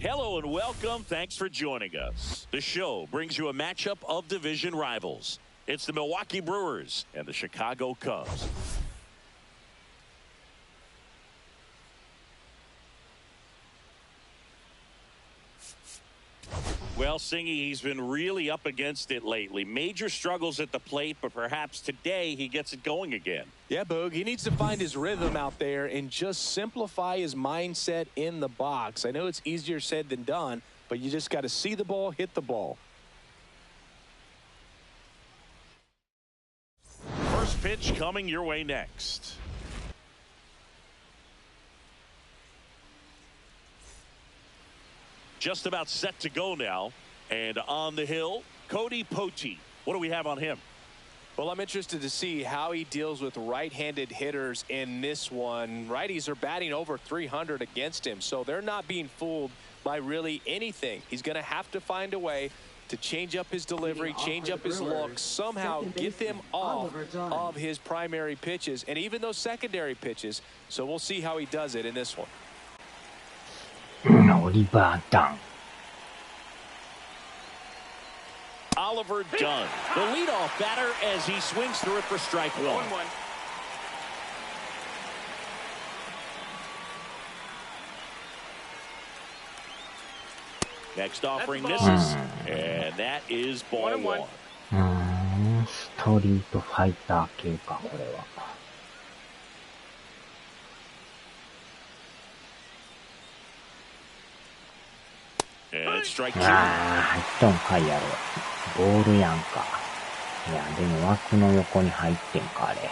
Hello and welcome. Thanks for joining us. The show brings you a matchup of division rivals. It's the Milwaukee Brewers and the Chicago Cubs. Well, Singy, he's been really up against it lately. Major struggles at the plate, but perhaps today he gets it going again. Yeah, Boog, he needs to find his rhythm out there and just simplify his mindset in the box. I know it's easier said than done, but you just got to see the ball, hit the ball. First pitch coming your way next. Just about set to go now. And on the hill, Cody Poteet. What do we have on him? Well, I'm interested to see how he deals with right-handed hitters in this one. Righties are batting over 300 against him, so they're not being fooled by really anything. He's going to have to find a way to change up his delivery, change up his look, somehow get them off of his primary pitches and even those secondary pitches. So we'll see how he does it in this one. Oliver Dunn. Oliver Dunn, the leadoff batter as he swings through it for strike one. Next offering misses, and that is ball one. ストリートファイター系か、これは。And strike two. 入っとんかいやろ。ボールやんか。いや、でも枠の横に入ってんか、あれ。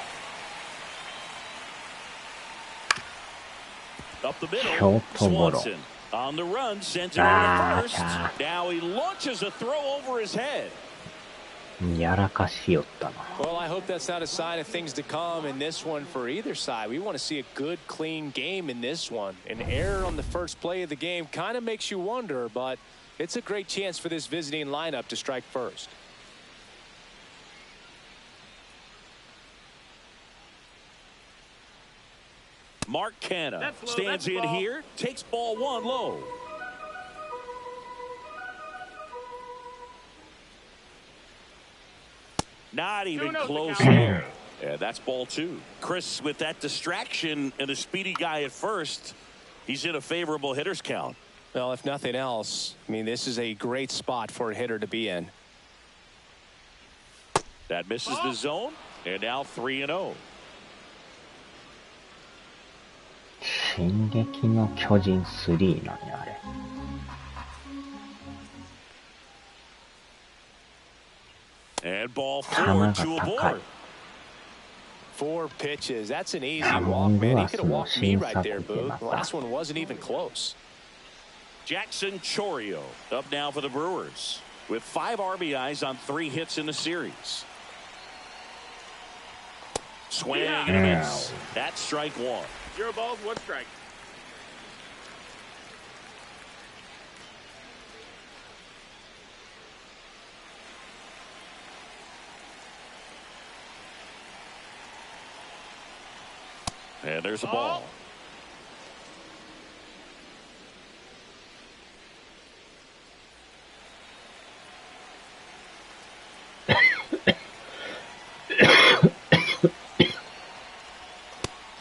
Up the middle. ショートゴロ。On the run, sent it over to first. Now he launches a throw over his head. やらかしよったな。Well, I hope that's not a sign of things to come in this one for either side. We want to see a good, clean game in this one. An error on the first play of the game kind of makes you wonder, but it's a great chance for this visiting lineup to strike first. Mark Canha stands in here, takes ball one low. Not even close there. Yeah, that's ball two. Chris, with that distraction and a speedy guy at first, he's in a favorable hitter's count. Well, if nothing else, I mean, this is a great spot for a hitter to be in. That misses the zone, and now 3-0. 進撃の巨人3なんや、あれ。And ball four to a board. 4 pitches. That's an easy walk, man. He could have walked me right there, Boo. The last one wasn't even close. Jackson Chourio up now for the Brewers with 5 RBIs on 3 hits in the series. Swing and a miss. That's strike one. 0 balls, 1 strike. And there's a ball.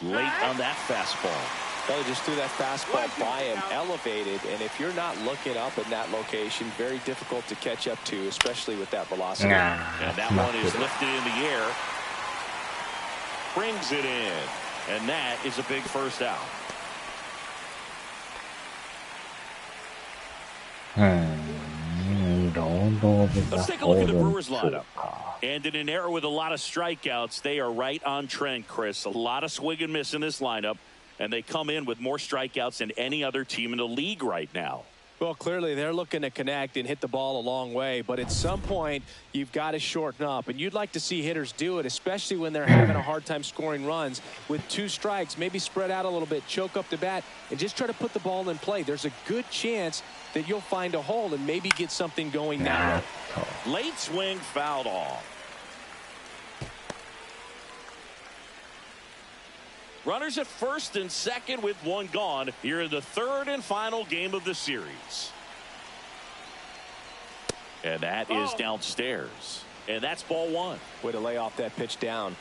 Late on that fastball. Well, he just threw that fastball by him, elevated, and if you're not looking up in that location, very difficult to catch up to, especially with that velocity. And that one is lifted in the air. Brings it in. And that is a big first out. Let's take a look at the Brewers lineup. And in an era with a lot of strikeouts, they are right on trend, Chris. A lot of swing and miss in this lineup, and they come in with more strikeouts than any other team in the league right now. Well, clearly they're looking to connect and hit the ball a long way, but at some point you've got to shorten up, and you'd like to see hitters do it, especially when they're having a hard time scoring runs. With 2 strikes, maybe spread out a little bit, choke up the bat, and just try to put the ball in play. There's a good chance that you'll find a hole and maybe get something going that way. Late swing fouled off. Runners at first and second with one gone here in the third and final game of the series. And that is downstairs. And that's ball one. Way to lay off that pitch down.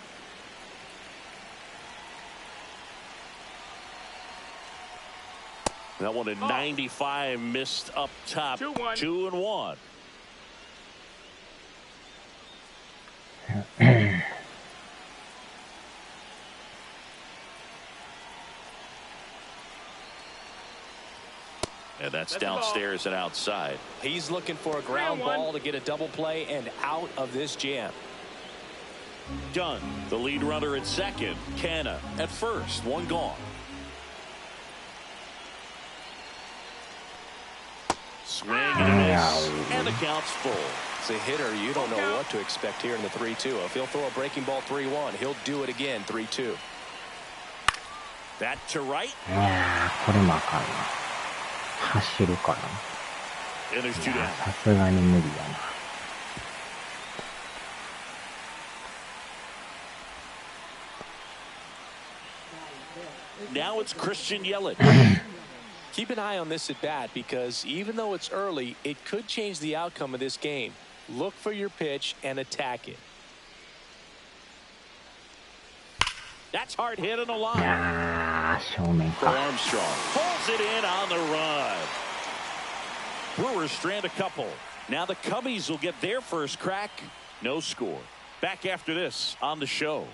That one at 95 missed up top. 2-1. And that's downstairs and outside. He's looking for a ground ball to get a double play and out of this jam. Done. The lead runner at second. Canna at first. One gone. Swing and a miss. And the count's full. As a hitter, you don't know what to expect here in the 3-2. If he'll throw a breaking ball 3-1, he'll do it again 3-2. That to right. これもあかんな。走るかな。And there's two down. さすがに無理やな。Now it's Christian Yelich. Keep an eye on this at bat because even though it's early, it could change the outcome of this game. Look for your pitch and attack it. That's hard hit on the line. 正面 For か。 Armstrong. Pulls it in on the run. Brewers strand a couple. Now the Cubbies will get their first crack. No score. Back after this on the show.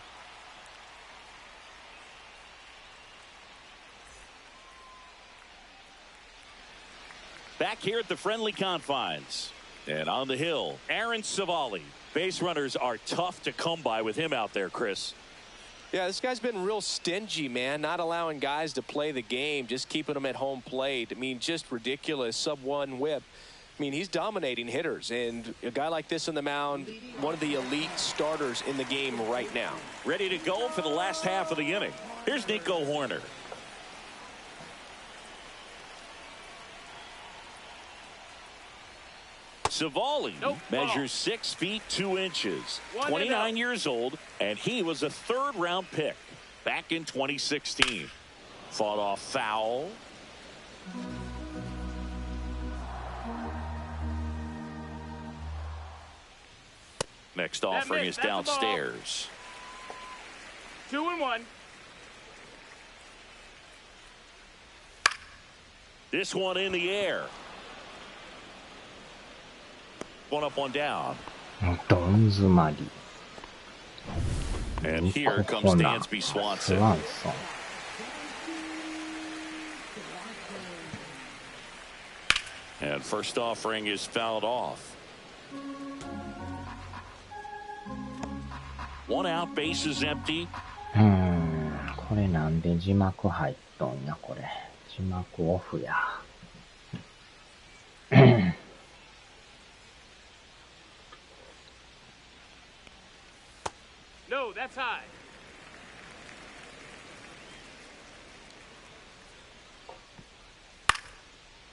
Back here at the friendly confines. And on the hill, Aaron Savali. Base runners are tough to come by with him out there, Chris. Yeah, this guy's been real stingy, man, not allowing guys to play the game, just keeping them at home plate. I mean, just ridiculous sub-1 whip. I mean, he's dominating hitters, and a guy like this on the mound, one of the elite starters in the game right now. Ready to go for the last half of the inning. Here's Nico Horner. Savali measures 6 feet 2 inches, 29 years old, and he was a third-round pick back in 2016. Fought off foul. Next offering is downstairs. 2-1. This one in the air. One up, one down. どん詰まり。 And here comes Dansby Swanson. Swanson. And first offering is fouled off. 1 out, bases empty. これなんで字幕入っとんや、これ。字幕オフや。No, that's high.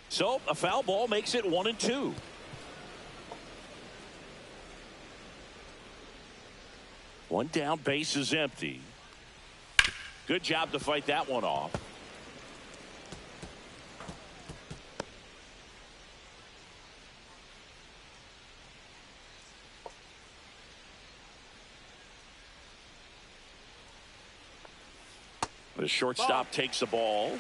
So a foul ball makes it 1-2. One down, base is empty. Good job to fight that one off. The shortstop takes the ball.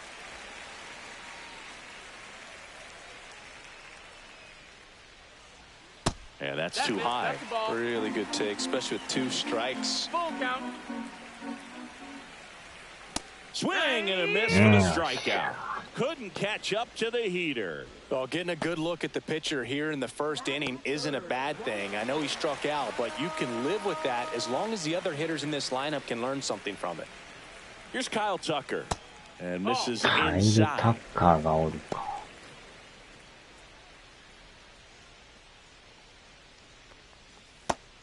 And that's too high. Really good take, especially with 2 strikes. Full count. Swing and a miss for the strikeout. Couldn't catch up to the heater. Well, getting a good look at the pitcher here in the first inning isn't a bad thing. I know he struck out, but you can live with that as long as the other hitters in this lineup can learn something from it. Here's Kyle Tucker. And misses タ inside. ッカーがおるか。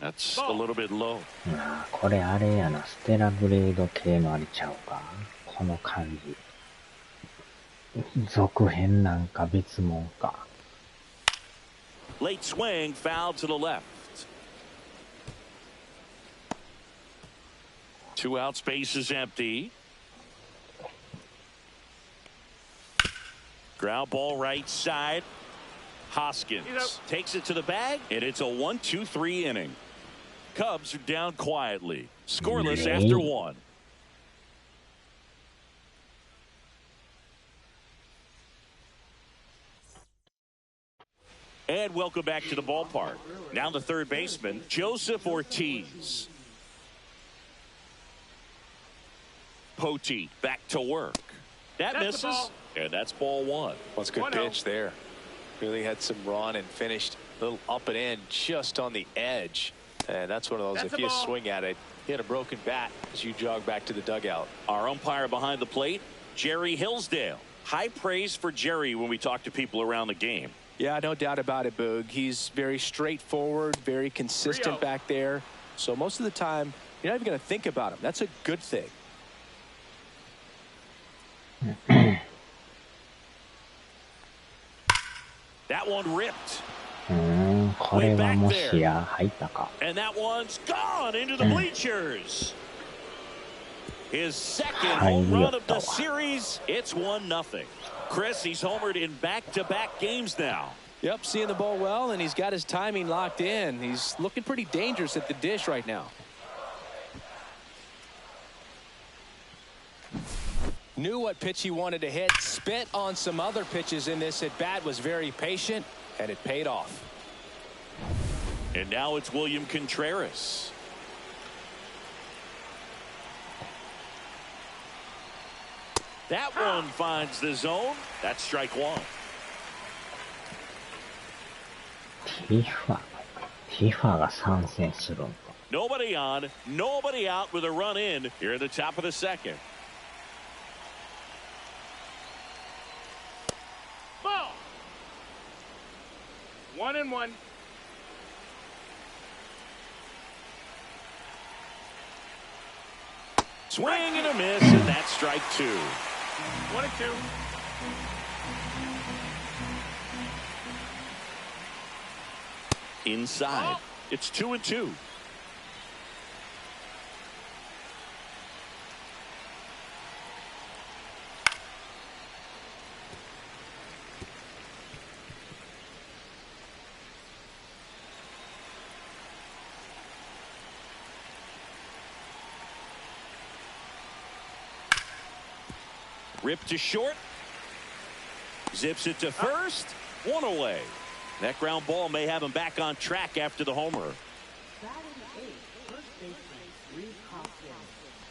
That's a little bit low. これあれやな、ステラグレード系のあれちゃうか。この感じ。続編なんか別物か。Late swing, foul to the left. 2 outs, base is empty. Ground ball right side. Hoskins takes it to the bag, and it's a 1-2-3 inning. Cubs are down quietly, scoreless after one. And welcome back to the ballpark. Now the third baseman, Joseph Ortiz. Poteet back to work. That misses, and that's ball one. Well, it's a good pitch there. Really had some run and finished a little up and in just on the edge. And that's one of those, if you swing at it, you had a broken bat as you jog back to the dugout. Our umpire behind the plate, Jerry Hillsdale. High praise for Jerry when we talk to people around the game. Yeah, no doubt about it, Boog. He's very straightforward, very consistent back there. So most of the time, you're not even going to think about him. That's a good thing. That one ripped. これはもしや入ったか。 And that one's gone into the bleachers. His second home run of the series. It's 1-0. Chris, he's homered in back-to-back games now. Yep, seeing the ball well, and he's got his timing locked in. He's looking pretty dangerous at the dish right now. Knew what pitch he wanted to hit. Spit on some other pitches in this at bat. Was very patient, and it paid off. And now it's William Contreras. That one finds the zone. That's strike one. FIFA が参戦するんか。 Nobody on, nobody out with a run in here at the top of the second. Ball. 1-1. Swing and a miss, and that's strike two. 1-2. Inside. It's 2-2. Ripped to short. Zips it to first. One away. That ground ball may have him back on track after the homer.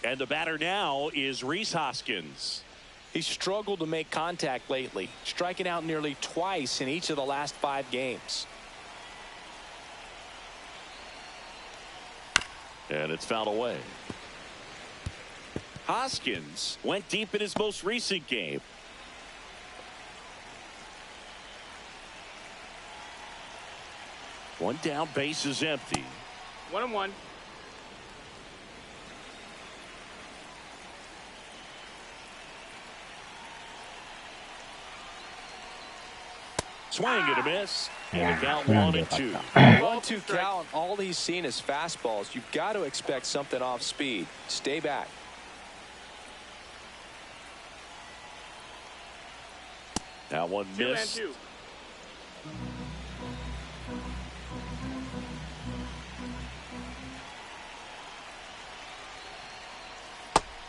And the batter now is Rhys Hoskins. He's struggled to make contact lately, striking out nearly twice in each of the last 5 games. And it's fouled away. Hoskins went deep in his most recent game. One down, base is empty. 1-1. Swing and a miss. And the count 1-2. 1-2 count. All he's seen is fastballs. You've got to expect something off speed. Stay back. That one missed. 2-2.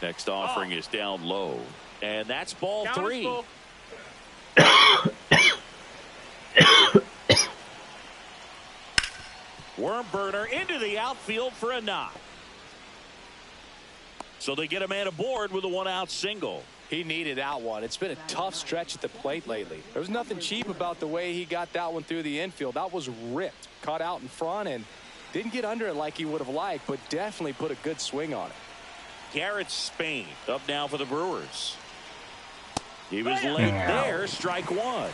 Next offering is down low. And that's ball Count 3. full. Worm burner into the outfield for a knock. So they get a man aboard with a 1-out single. He needed that one. It's been a tough stretch at the plate lately. There was nothing cheap about the way he got that one through the infield. That was ripped, caught out in front, and didn't get under it like he would have liked, but definitely put a good swing on it. Garrett Spain up now for the Brewers. He was late there. Strike one.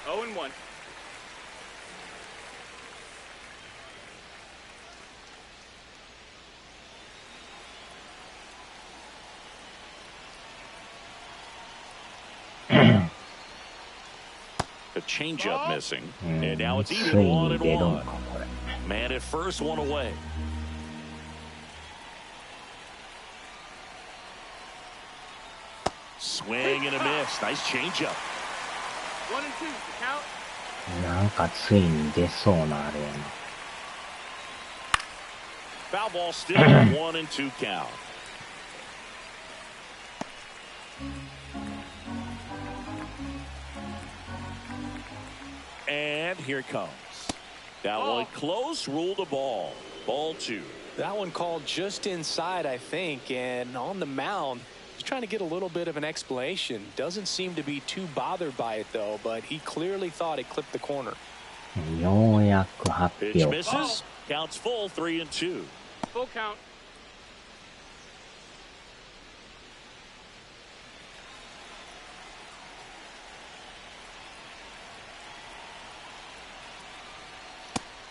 0-1. A changeup missing. And now it's even 1-1. Man at first, one away. Swing and a miss. Nice changeup. 1 and 2. Count. なんかついに出そうなあれやな。Foul ball still 1 and 2 count. And here it comes. That one close, ruled a ball. Ball 2. That one called just inside, I think, and on the mound, he's trying to get a little bit of an explanation. Doesn't seem to be too bothered by it, though, but he clearly thought it clipped the corner. ようやく発 Pitch 表。 misses. Counts full 3 and 2. Full count.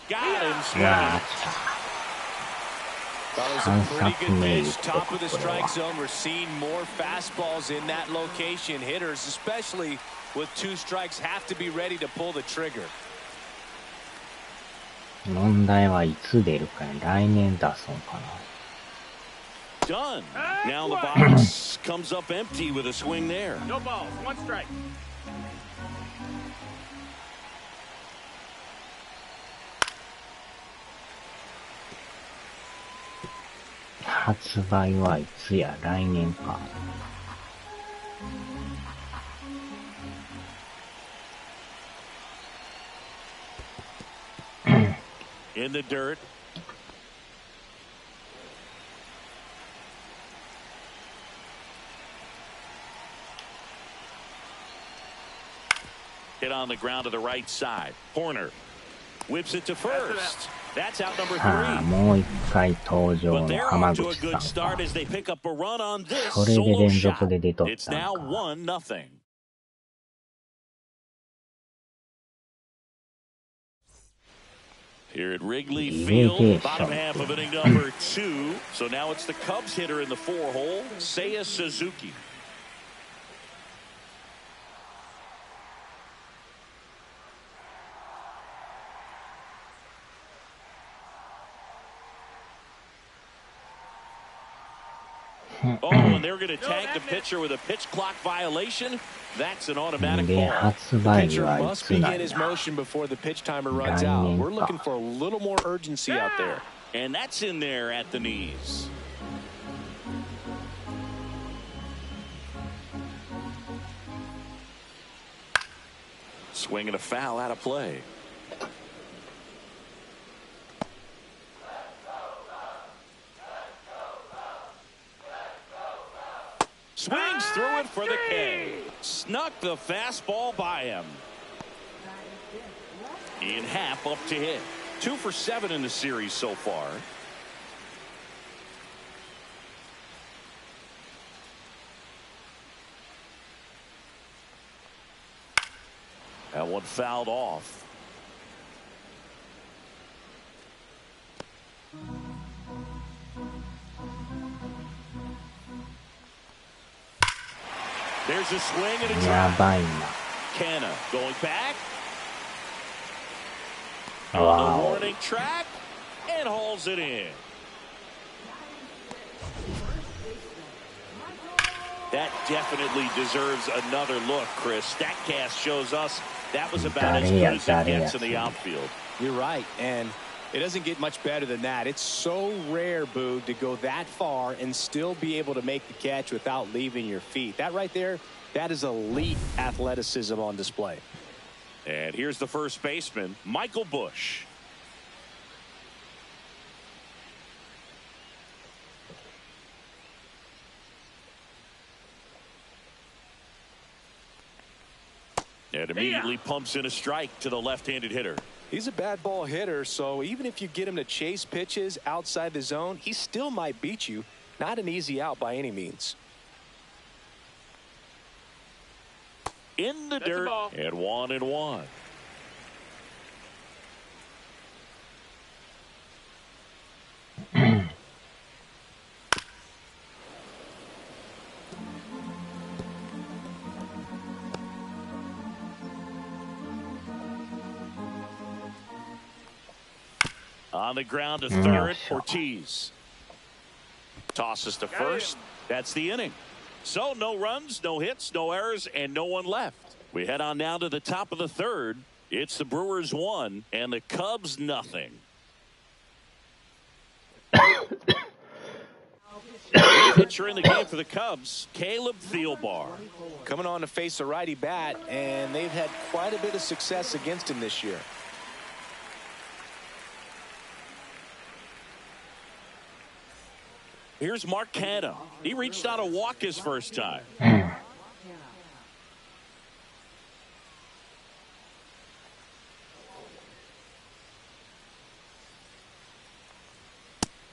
Got him うわ swinging. That was a pretty good pitch, top of the strike zone. We're seeing more fastballs in that location. Hitters, especially with 2 strikes, have to be ready to pull the trigger. 問題はいつ出るかね。来年出そうかな。Done. Now the box comes up empty with a swing there. No balls. 1 strike. 発売はいつや？来年か。In the dirt. Hit on the ground to the right side. Corner. Whips it to first. That's out number はあ、 3. もう一回登場 But の they're 浜 off to a 口 good さん start か。 as they pick up a run on this それで solo 連 shot. 続で出とっ It's たん now か。 1-0. Here at Wrigley Field, bottom half of inning number 2. So now it's the Cubs hitter in the 4-hole, Seiya Suzuki. Oh, and they're going to tag the pitcher with a pitch clock violation. That's an automatic で、 ball. 発 The 売 pitcher はい must つな begin ん his や。 motion before the pitch timer runs out. We're looking for a little more urgency out there. And that's in there at the knees. Swinging a foul out of play. Swings through it for the K. Snuck the fastball by him. In half up to hit. 2 for 7 in the series so far. That one fouled off. There's a swing and a や drop. ばいな。 Canna going back. わ On the お。 warning track and hauls it in. That definitely deserves another look, Chris. StatCast shows us that was about as good as it gets in the outfield. You're right, and it doesn't get much better than that. It's so rare, Boog, to go that far and still be able to make the catch without leaving your feet. That right there, that is elite athleticism on display. And here's the first baseman, Michael Bush. And immediately pumps in a strike to the left-handed hitter. He's a bad ball hitter, so even if you get him to chase pitches outside the zone, he still might beat you. Not an easy out by any means. In the dirt and 1-1. On the ground to third, Ortiz. Tosses to first. That's the inning. So no runs, no hits, no errors, and no one left. We head on now to the top of the third. It's the Brewers 1 and the Cubs nothing. Pitcher in the game for the Cubs, Caleb Thielbar. Coming on to face a righty bat, and they've had quite a bit of success against him this year. Here's Mark Canha. He reached out a walk his first time.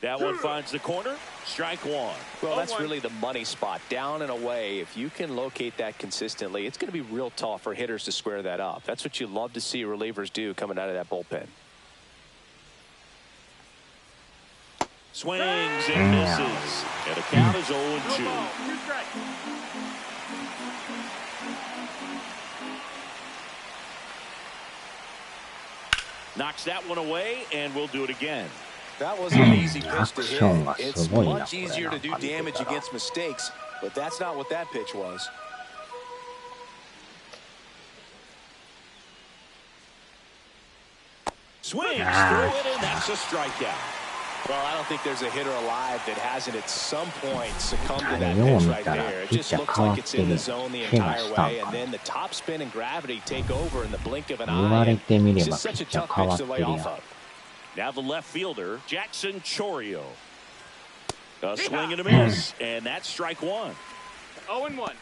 That one finds the corner. Strike one. Well, that's really the money spot. Down and away. If you can locate that consistently, it's going to be real tough for hitters to square that up. That's what you love to see relievers do coming out of that bullpen. Swings and misses. And the count is 0-2. 2 strikes. Knocks that one away, and we'll do it again. That was an easy pitch to hit. It's much easier to do damage against mistakes, but that's not what that pitch was. Swings through it, and that's a strikeout. Well, I don't think there's a hitter alive that hasn't at some point succumbed to that pitch right there. It just looks like it's in the zone the entire way, and then the top spin and gravity take over in the blink of an eye. It's just such a tough pitch to lay off of. Now the left fielder, Jackson Chourio. A swing and a miss, and that's strike one. 0-1.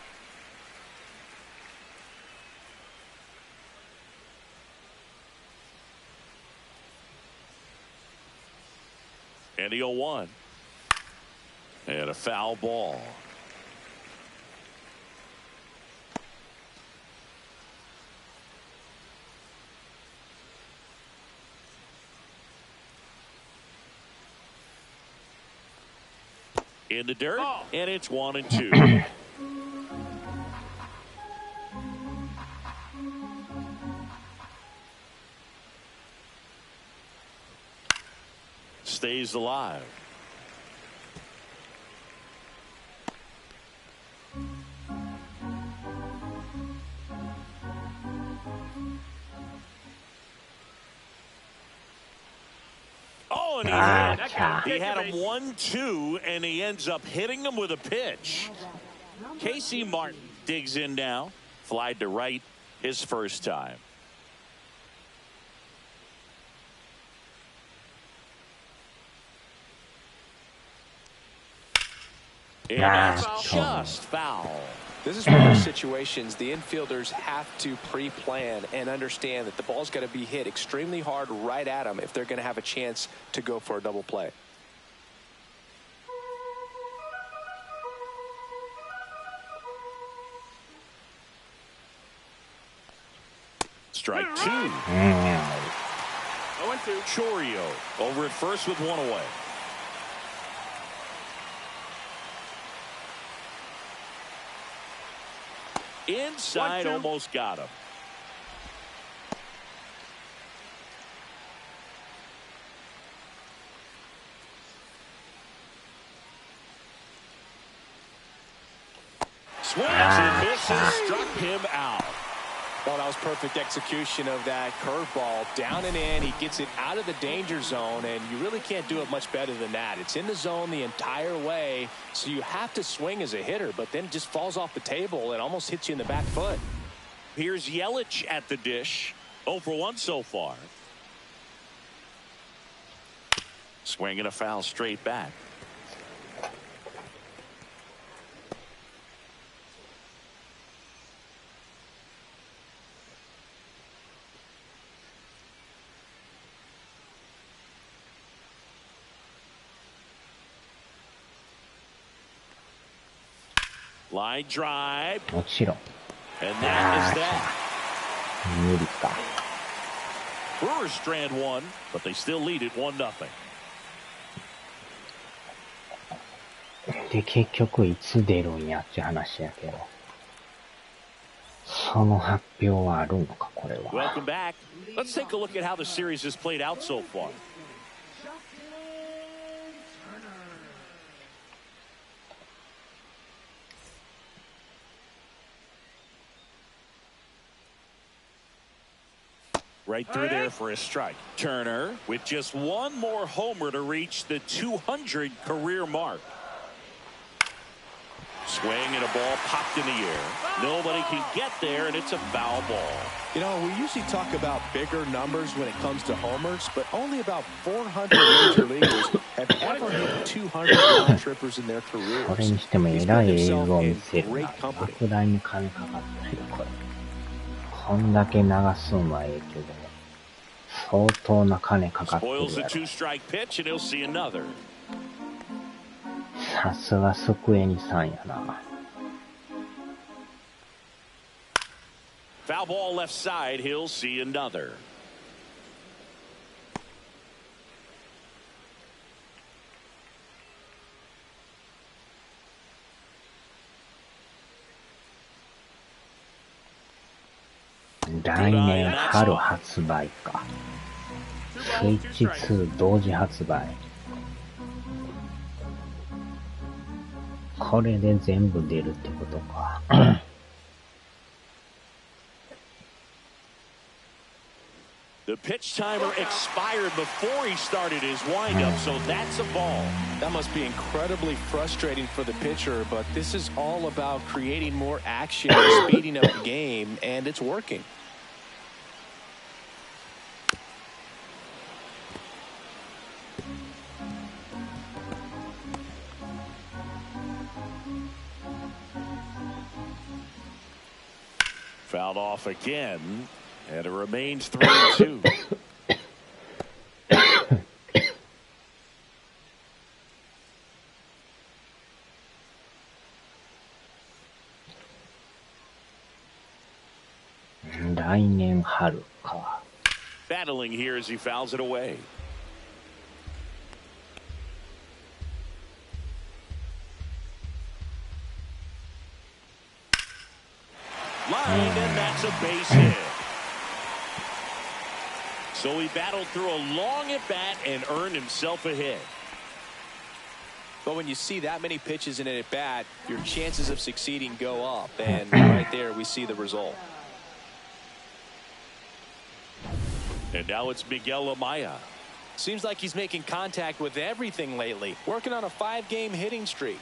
And the 0-1. And a foul ball. In the dirt, and it's 1-2. Stays alive. Oh, and he had him 1-2, and he ends up hitting him with a pitch. Casey Martin digs in now. Flied to right his first time. And that's just foul. This is one of those situations the infielders have to pre-plan and understand that the ball's got to be hit extremely hard right at them if they're going to have a chance to go for a double play. Strike two. 0-2. Chourio over at first with one away. Inside, almost got him. Swings and misses, struck him out. Well, that was perfect execution of that curveball. Down and in, he gets it out of the danger zone, and you really can't do it much better than that. It's in the zone the entire way, so you have to swing as a hitter, but then it just falls off the table and almost hits you in the back foot. Here's Yelich at the dish. 0 for 1 so far. Swinging a foul straight back. Line drive. もちろん。 And that is that. 無理か。 Brewers strand one, but they still lead it 1-0. で、結局いつ出るんやって話やけど。その発表はあるのか、これは。Welcome back. Let's take a look at how the series has played out so far. Right through there for a strike. Turner with just one more homer to reach the 200 career mark. Swing and a ball popped in the air. Nobody can get there, and it's a foul ball. You know, we usually talk about bigger numbers when it comes to homers, but only about 400 major leaguers have ever hit 200 non-trippers in their それ careers. にしても He's えら put い映像を himself 見 in せる great な。 company. 莫大に金かかってるよ、これ。こんだけ流すんはええけど、相当な金かかってる Spoils the やろ。 two-strike pitch, and he'll see another. さすがスクエニさんやな。Foul ball left side, he'll see another. .来年春発売か。スイッチ2同時発売。これで全部出るってことか。The pitch timer expired before he started his windup, so that's a ball. That must be incredibly frustrating for the pitcher, but this is all about creating more action and speeding up the game, and it's working. Fouled off again, and it remains 3-2. Battling here as he fouls it away. Line, and that's a base hit. So he battled through a long at bat and earned himself a hit. But when you see that many pitches in an at bat, your chances of succeeding go up, and right there we see the result. And now it's Miguel Amaya. Seems like he's making contact with everything lately, working on a 5-game hitting streak.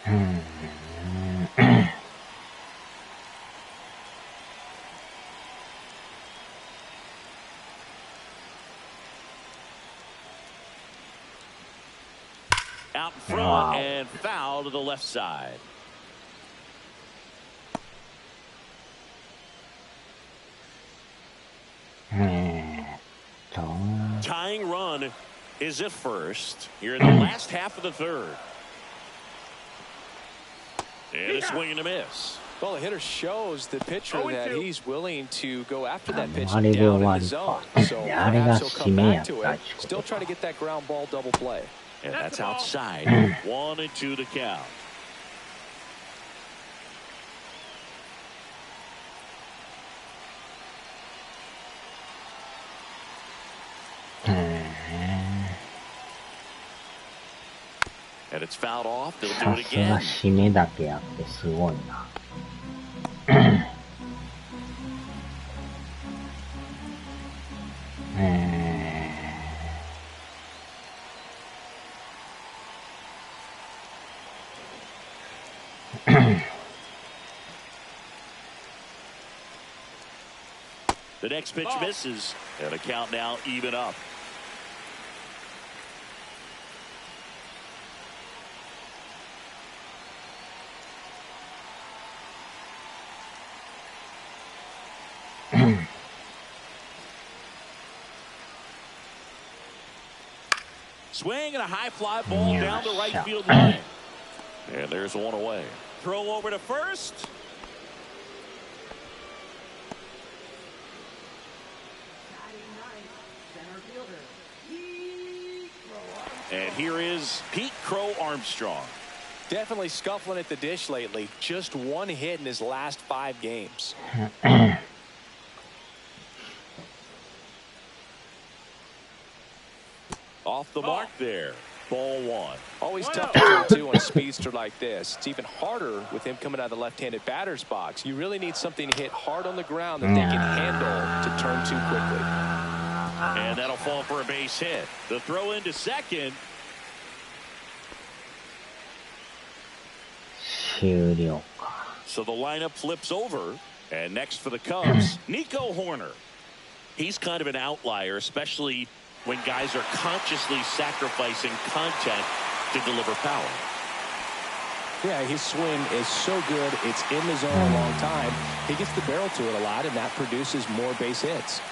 Out in front and foul to the left side. Tying run is at first here in the last half of the third. And a swing and a miss. Well, the hitter shows the pitcher that he's willing to go after that pitch あれで down 終 in わ the り zone. か。 So あれが perhaps he'll 締 come めや back った to っ it. てこ Still と try to か。 get that ground ball double play. And that's outside. 1-2 to count. And it's fouled off. They'll do さ it すが again. 締めだけあってすごいな。The next pitch misses, and a count now even up. Swing and a high fly ball down the right field line. And there's one away. Throw over to first. And here is Pete Crow Armstrong. Definitely scuffling at the dish lately. Just one hit in his last 5 games. Off the mark there. Ball 1. Always tough to turn to on a speedster like this. It's even harder with him coming out of the left-handed batter's box. You really need something to hit hard on the ground that they can handle to turn to quickly. And that'll fall for a base hit. The throw into second. 終了か。 So the lineup flips over. And next for the Cubs, Nico Horner. He's kind of an outlier, especially when guys are consciously sacrificing contact to deliver power. Yeah, his swing is so good. It's in the zone a long time. He gets the barrel to it a lot, and that produces more base hits.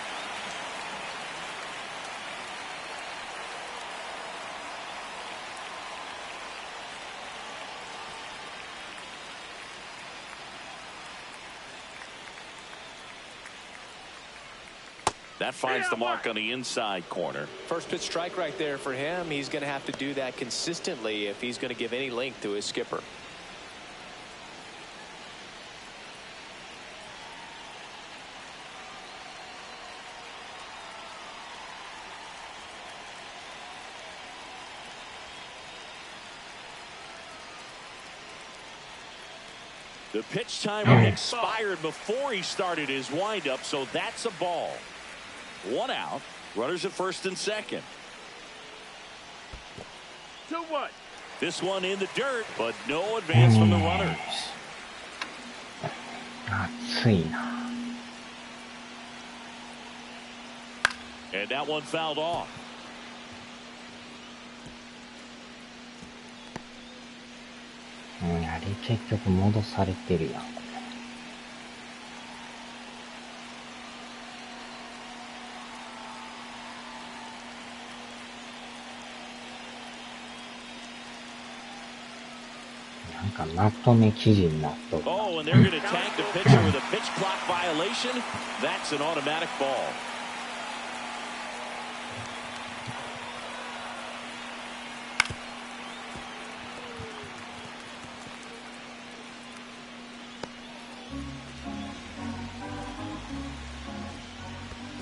That finds the mark on the inside corner. First pitch strike right there for him. He's going to have to do that consistently if he's going to give any length to his skipper. The pitch timer expired before he started his windup, so that's a ball. One out. Runners at first and second. 2-1. This one in the dirt, but no advance from the runners. 熱いな。 And that one fouled off. やり結局戻されてるやん。なんかナット目記事になっとる。 Oh, and they're going to tag the pitcher with a pitch clock violation. That's an automatic ball.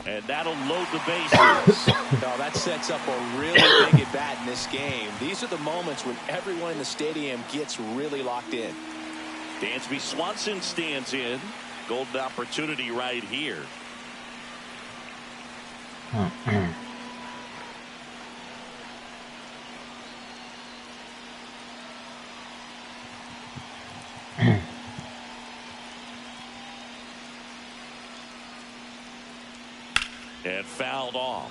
And that'll load the bases. No, that sets up a really big at bat in this game. These are the moments when everyone in the stadium gets really locked in. Dansby Swanson stands in. Golden opportunity right here. And fouled off.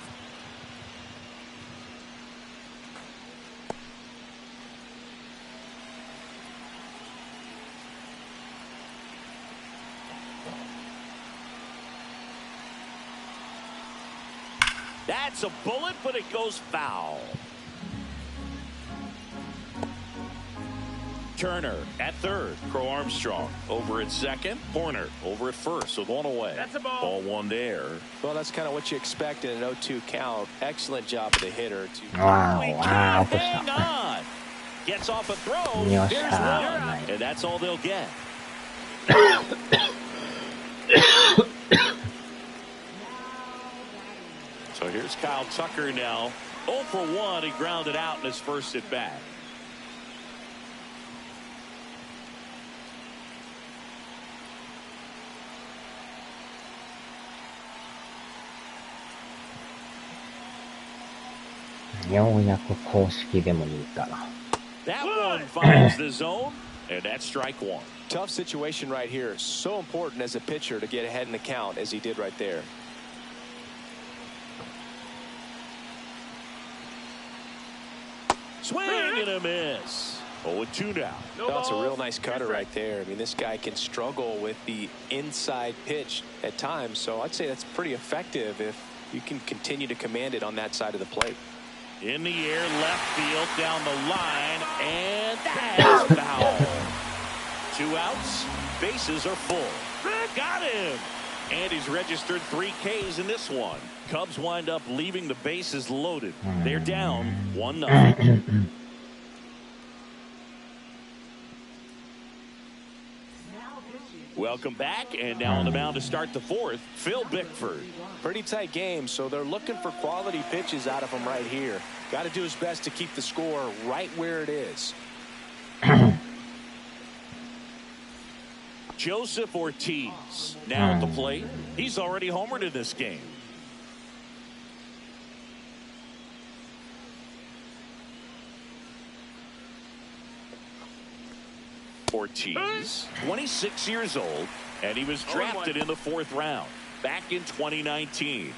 That's a bullet, but it goes foul. Turner at third. Crow Armstrong over at second. Horner over at first. So one away. That's a ball. Ball one there. Well, that's kind of what you expect in an 0-2 count. Excellent job of the hitter to わーお、落とし Hang た。 on. Gets off a throw. よっ There's し one. ゃー。 And that's all they'll get. So here's Kyle Tucker now. 0 for 1. He grounded out in his first at bat.ようやく公式でもいいから。 That one finds the zone, and that's strike one. tough situation right here. So important as a pitcher to get ahead in the count as he did right there. Swing and a miss. 0-2 now. That's a real nice cutter right there. I mean, this guy can struggle with the inside pitch at times, so I'd say that's pretty effective if you can continue to command it on that side of the plate. In the air, left field, down the line, and that's foul. 2 outs, bases are full. Got him! And he's registered 3 Ks in this one. Cubs wind up leaving the bases loaded. They're down 1-0. Welcome back, and now on the mound to start the 4th, Phil Bickford. Pretty tight game, so they're looking for quality pitches out of him right here. Got to do his best to keep the score right where it is. Joseph Ortiz now at the plate. He's already homered in this game. Ortiz, 26 years old, and he was drafted in the 4th round back in 2019.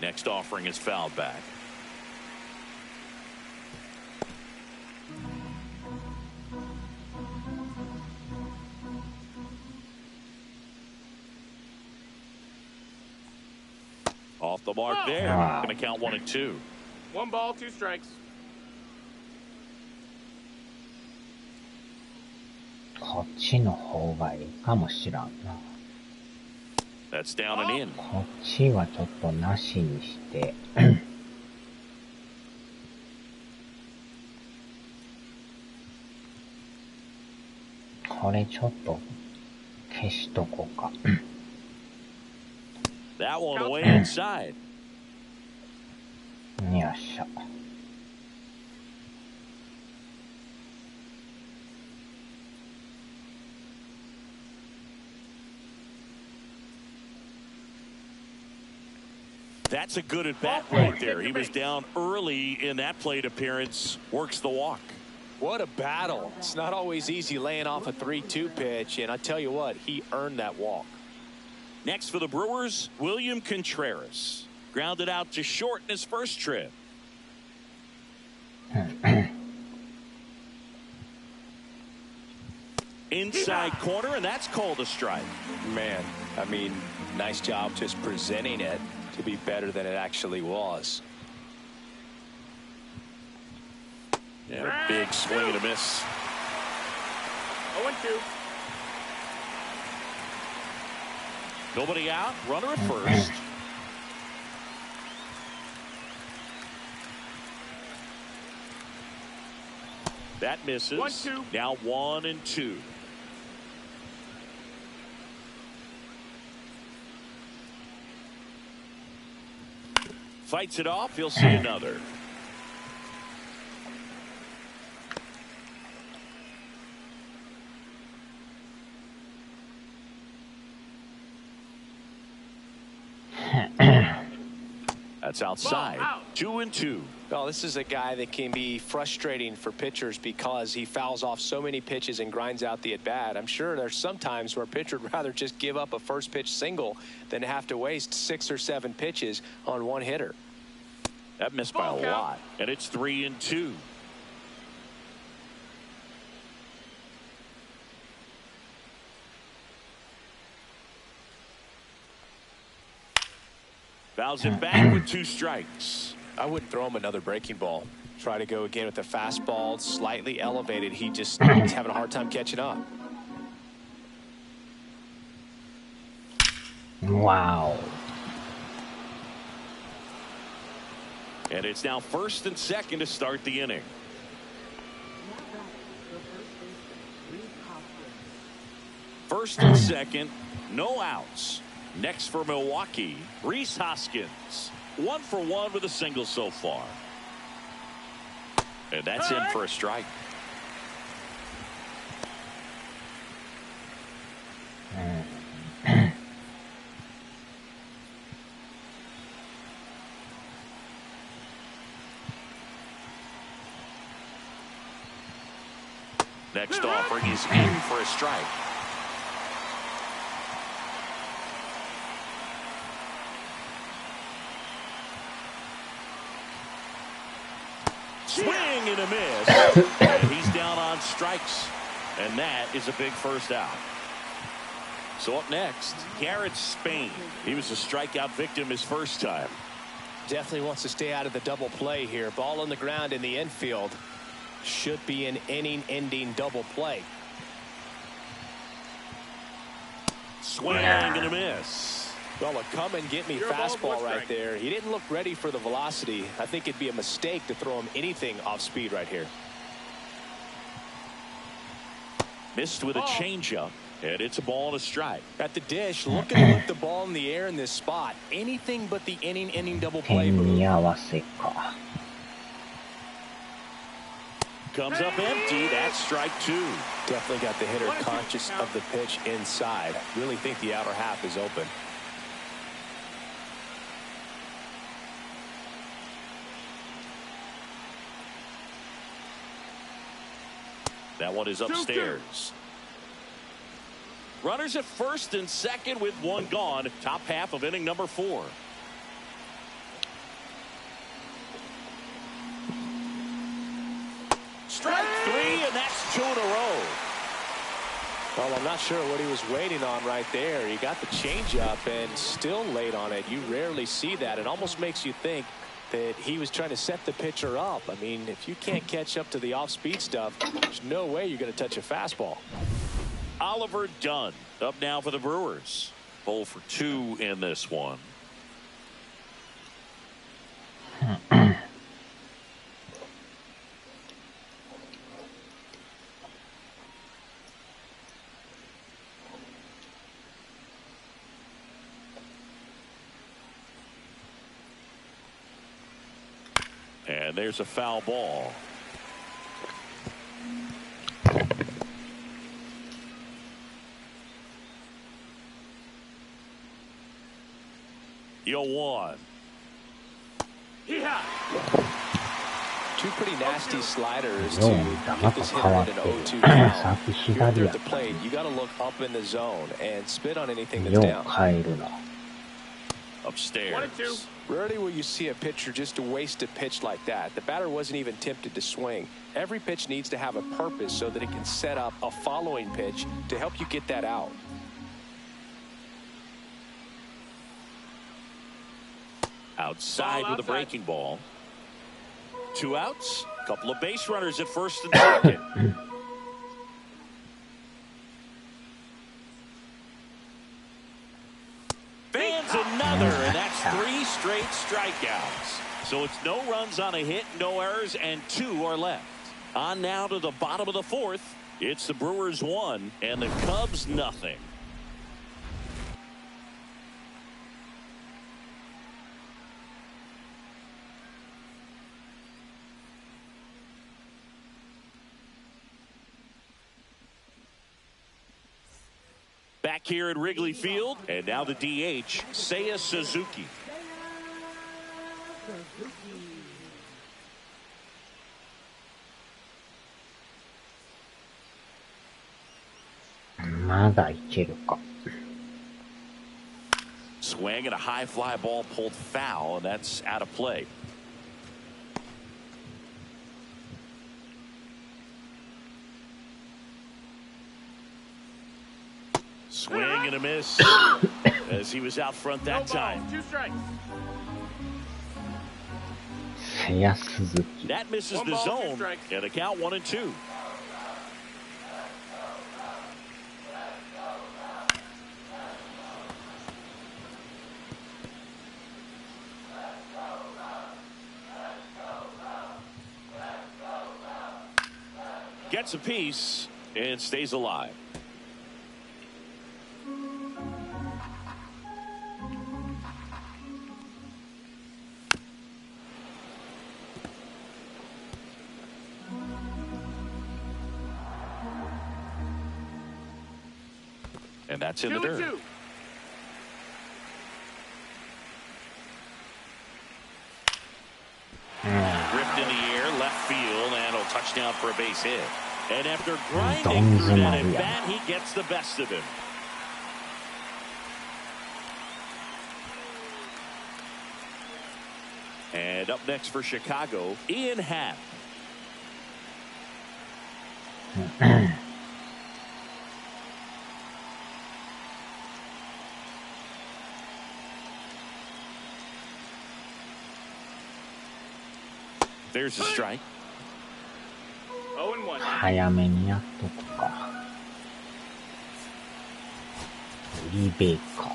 Next offering is fouled back. Off the mark there. Going to count 1 and 2. 1 ball, 2 strikes. こっちの方がいいかもしらんな。That's down and in. こっちはちょっとなしにして。これちょっと消しとこうか。That one away inside. よっしゃ。That's a good at bat right there. He was down early in that plate appearance. Works the walk. What a battle. It's not always easy laying off a 3-2 pitch, and I tell you what, he earned that walk. Next for the Brewers, William Contreras. Grounded out to short in his first trip. Inside corner, and that's called a strike. Man, I mean, nice job just presenting it to be better than it actually was. Yeah, a big swing and a miss. 0-2. Nobody out, runner at first. That misses. 1-2. Now 1 and 2. Fights it off. He'll see another. That's outside. 2 and 2. Well, this is a guy that can be frustrating for pitchers because he fouls off so many pitches and grinds out the at-bat. I'm sure there's some times where a pitcher would rather just give up a first pitch single than have to waste 6 or 7 pitches on one hitter. That missed by a lot, and it's 3 and 2. Fouls him back with 2 strikes. I wouldn't throw him another breaking ball. Try to go again with the fastball, slightly elevated. He's having a hard time catching up. Wow. And it's now 1st and 2nd to start the inning. First and 2nd, no outs. Next for Milwaukee, Rhys Hoskins. 1 for 1 with a single so far. And that's in for a strike. Next offering is in for a strike. Swing and a miss. And he's down on strikes. And that is a big first out. So up next, Garrett Spain. He was a strikeout victim his first time. Definitely wants to stay out of the double play here. Ball on the ground in the infield. Should be an inning-ending double play. Swing and a miss. Well, a come-and-get-me fastball right there. He didn't look ready for the velocity. I think it'd be a mistake to throw him anything off speed right here. Missed with a changeup, and it's a ball and a strike. At the dish, looking to put the ball in the air in this spot. Anything but the inning-ending double play move. comes up empty. That's strike two. Definitely got the hitter conscious of the pitch inside. Really think the outer half is open. That one is upstairs. Runners at first and second with one gone. Top half of inning number 4. Strike 3, and that's 2 in a row. Well, I'm not sure what he was waiting on right there. He got the changeup and still late on it. You rarely see that. It almost makes you think that he was trying to set the pitcher up. I mean, if you can't catch up to the off-speed stuff, there's no way you're going to touch a fastball. Oliver Dunn up now for the Brewers. 0 for 2 in this one. And there's a foul ball. Yo, 1. Yeah. 2 pretty nasty sliders to get this hitter at an 0-2 count. You're at the plate. You got to look up in the zone and spit on anything that's down. Upstairs. 1-2. Rarely will you see a pitcher just waste a pitch like that. The batter wasn't even tempted to swing. Every pitch needs to have a purpose so that it can set up a following pitch to help you get that out. Outside with a breaking ball. 2 outs. Couple of base runners at first and second. Fans another, and that's 3 straight strikeouts. So it's no runs on a hit, no errors, and 2 are left. On now to the bottom of the 4th. It's the Brewers 1 and the Cubs nothing. Back here at Wrigley Field, and now the DH, Seiya Suzuki. Swing and a high fly ball pulled foul, and that's out of play. Swing and a miss as he was out front that time. 2 strikes. That misses the zone, and the count 1-2. Gets a piece and stays alive. And that's in the dirt. 2-2. Ripped in the air, left field, and a touchdown for a base hit. And after grinding through that at bat, he gets the best of him. And up next for Chicago, Ian Happ. There's a strike. 0-1. 早めにやっとくか。リベか。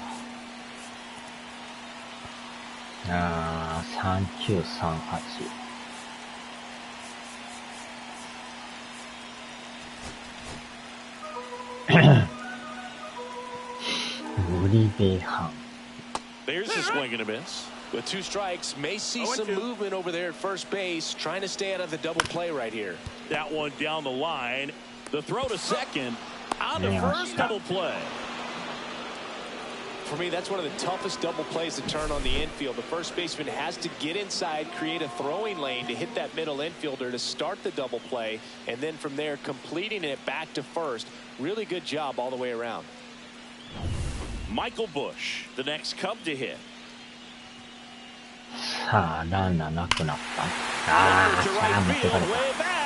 3938。リベ半。 There's a swing and a miss. With 2 strikes, may see some movement over there at first base, trying to stay out of the double play right here. That one down the line. The throw to second. On to first, double play. For me, that's one of the toughest double plays to turn on the infield. The first baseman has to get inside, create a throwing lane to hit that middle infielder to start the double play, and then from there completing it back to first. Really good job all the way around. Michael Bush, the next Cub to hit. さあ、ランナーなくなった。ああ、さあ、持ってかれた。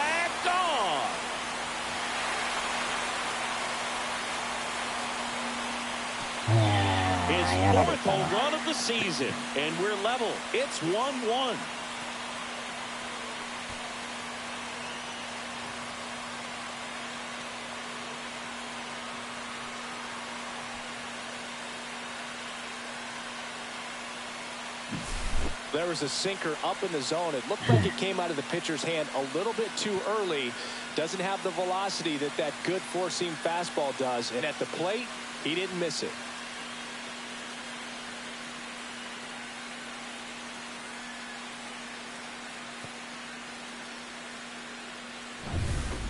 His fourth home run of the season, and we're level. It's 1-1. There was a sinker up in the zone. It looked like it came out of the pitcher's hand a little bit too early. Doesn't have the velocity that good four-seam fastball does. And at the plate, he didn't miss it.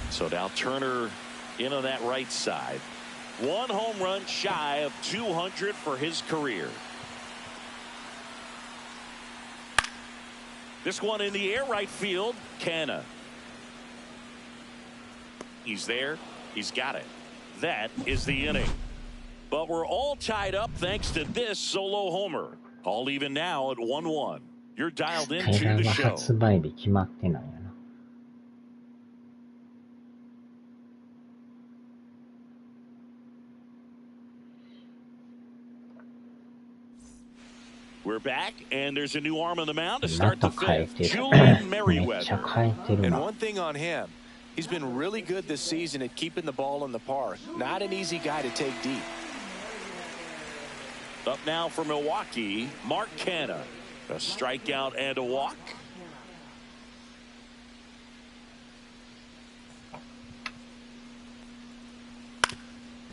So now Turner in on that right side. 1 home run shy of 200 for his career. This one in the air, right field. Canna. He's there. He's got it. That is the inning. But we're all tied up thanks to this solo homer. All even now at 1-1. You're dialed into the show. 発売日決まってないよな。We're back, and there's a new arm on the mound to start the fifth. Julian Merriweather. And one thing on him, he's been really good this season at keeping the ball in the park. Not an easy guy to take deep. Up now for Milwaukee, Mark Canna. A strikeout and a walk.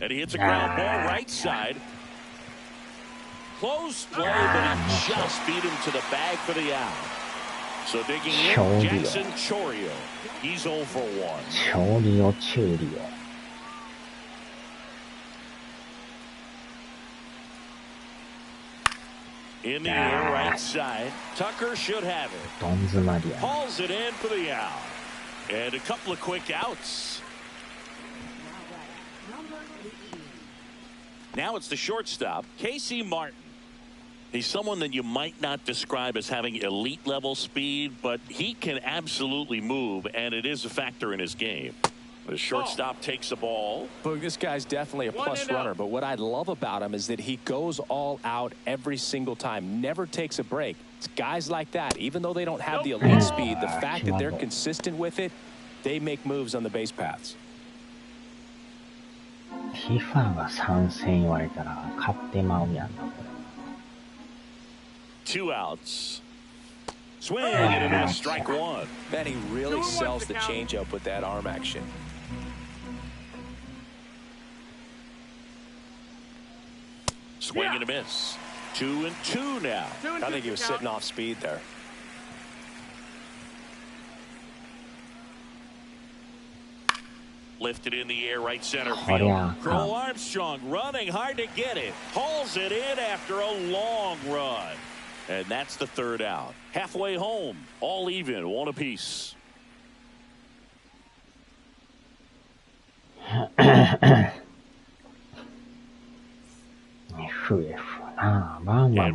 And he hits a ground ball right side. Close play, but he just beat him to the bag for the out. So digging in, Jackson Chourio. He's 0 for 1. Chourio. In the air, right side. Tucker should have it. Hauls it in for the out. And a couple of quick outs. Now it's the shortstop, Casey Martin. He's someone that you might not describe as having elite level speed, but he can absolutely move, and it is a factor in his game. The shortstop takes the ball. But this guy's definitely a plus runner, but what I love about him is that he goes all out every single time, never takes a break. It's guys like that, even though they don't have the elite speed, the fact that they're consistent with it, they make moves on the base paths. FIFA が参戦言われたら勝ってまうやんな、これ。 2 outs. Swing and a miss, strike 1. Man, he really sells the changeup with that arm action. Swing and a miss. 2-2 now. I think he was sitting off speed there. Lifted in the air, right center field. Crow Armstrong running hard to get it. Hauls it in after a long run. And that's the 3rd out. Halfway home, all even, 1 apiece. And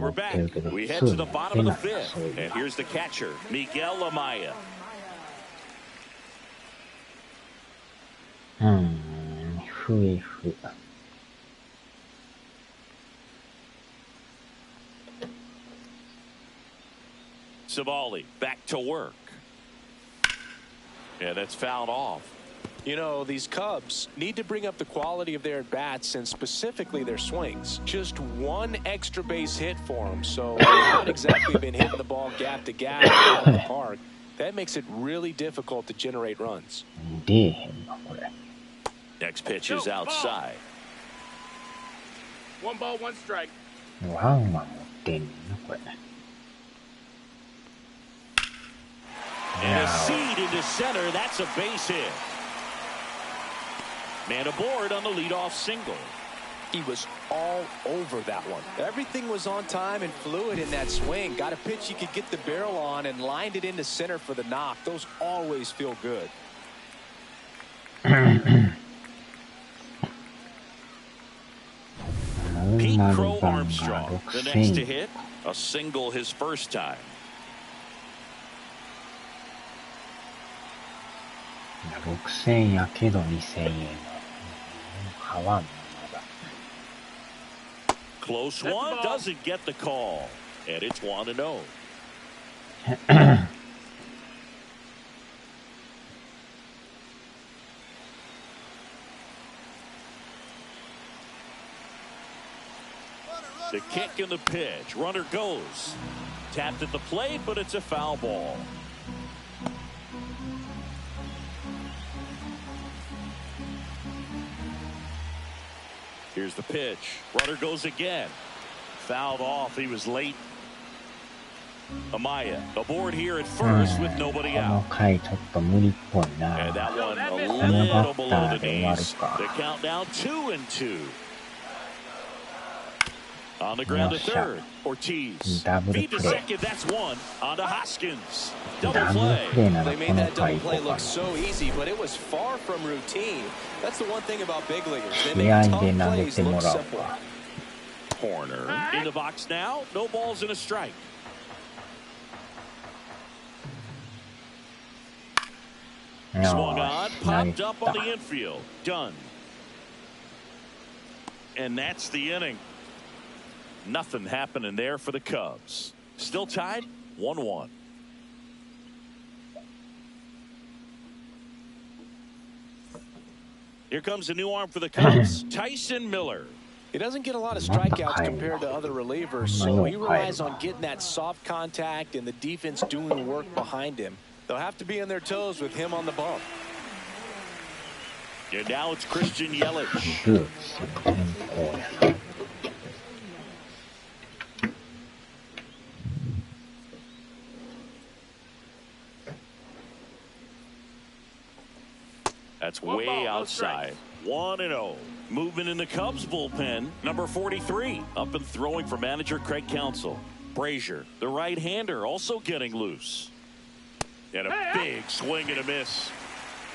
we're back. We head to the bottom of the 5th. And here's the catcher, Miguel Amaya. Savali back to work. Yeah, that's fouled off. You know, these Cubs need to bring up the quality of their at-bats and specifically their swings. Just 1 extra base hit for them, so they've not exactly been hitting the ball gap to gap out of the park. That makes it really difficult to generate runs. Next pitch is outside. 1 ball, 1 strike. And a seed into center. That's a base hit. Man aboard on the leadoff single. He was all over that one. Everything was on time and fluid in that swing. Got a pitch he could get the barrel on and lined it into center for the knock. Those always feel good. Pete Crow Armstrong, the next to hit, a single his first time. 6000やけど2000円。買わんな、まだ。Close one, doesn't get the call. And it's 1-0. The kick and the pitch. Runner goes. Tapped at the plate, but it's a foul ball. Here's the pitch. Runner goes again. Fouled off. He was late. Amaya aboard here at first with nobody この out. 回ちょっと無理っぽいな。 And that one a この little バッ below タ the ーで終わる knees. か。 The count now 2-2. On the ground to third. Ortiz. Double Feed to play. second. That's one. On to Hoskins. Double ダブル play. プレーなら They こ made の that double 回行こ play うか look so easy, but it was far from routine. That's the one thing about big leaguers. They 試 make 合 tough で投げ plays ても look らおう simple. か。Corner. In the box now. No balls and a strike. Swung on. 投げ Popped up た on the infield. Done. And that's the inning. Nothing happening there for the Cubs. Still tied 1-1. Here comes a new arm for the Cubs. Tyson Miller. He doesn't get a lot of strikeouts compared to other relievers, so he relies on getting that soft contact and the defense doing the work behind him. They'll have to be on their toes with him on the bump. And now it's Christian Yelich. ブーツ変更。 That's One way ball, no outside. 1-0. Movement in the Cubs bullpen. Number 43. Up and throwing for manager Craig Counsell. Brazier, the right-hander, also getting loose. And a big swing and a miss.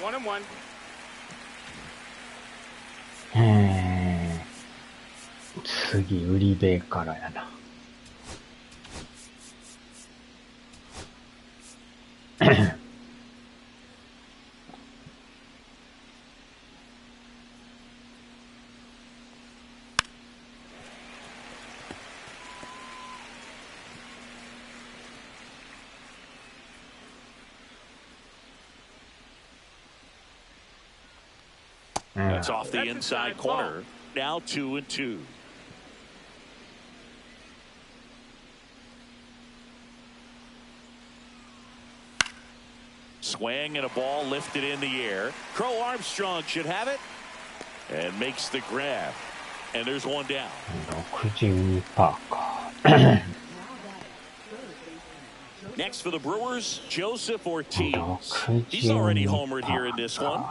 1-1. 次、売り部からやな。That's off the inside corner. Now 2-2. Swing and a ball lifted in the air. Crow Armstrong should have it. And makes the grab. And there's one down. 62%か。 Next for the Brewers, Joseph Ortiz. 62%. He's already homered here in this one.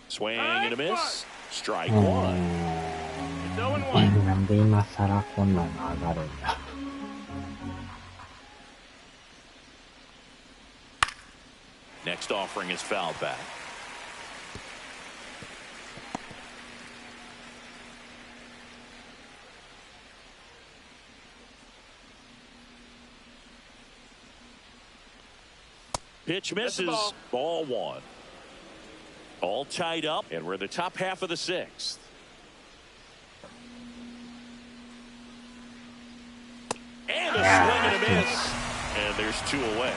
Swing and a miss. Strike one. 0-1. なんで今更こんなの上がるんだ。Next offering is fouled back. Pitch misses. Ball one. All tied up, and we're in the top half of the sixth. And a swing and a miss. And there's two away.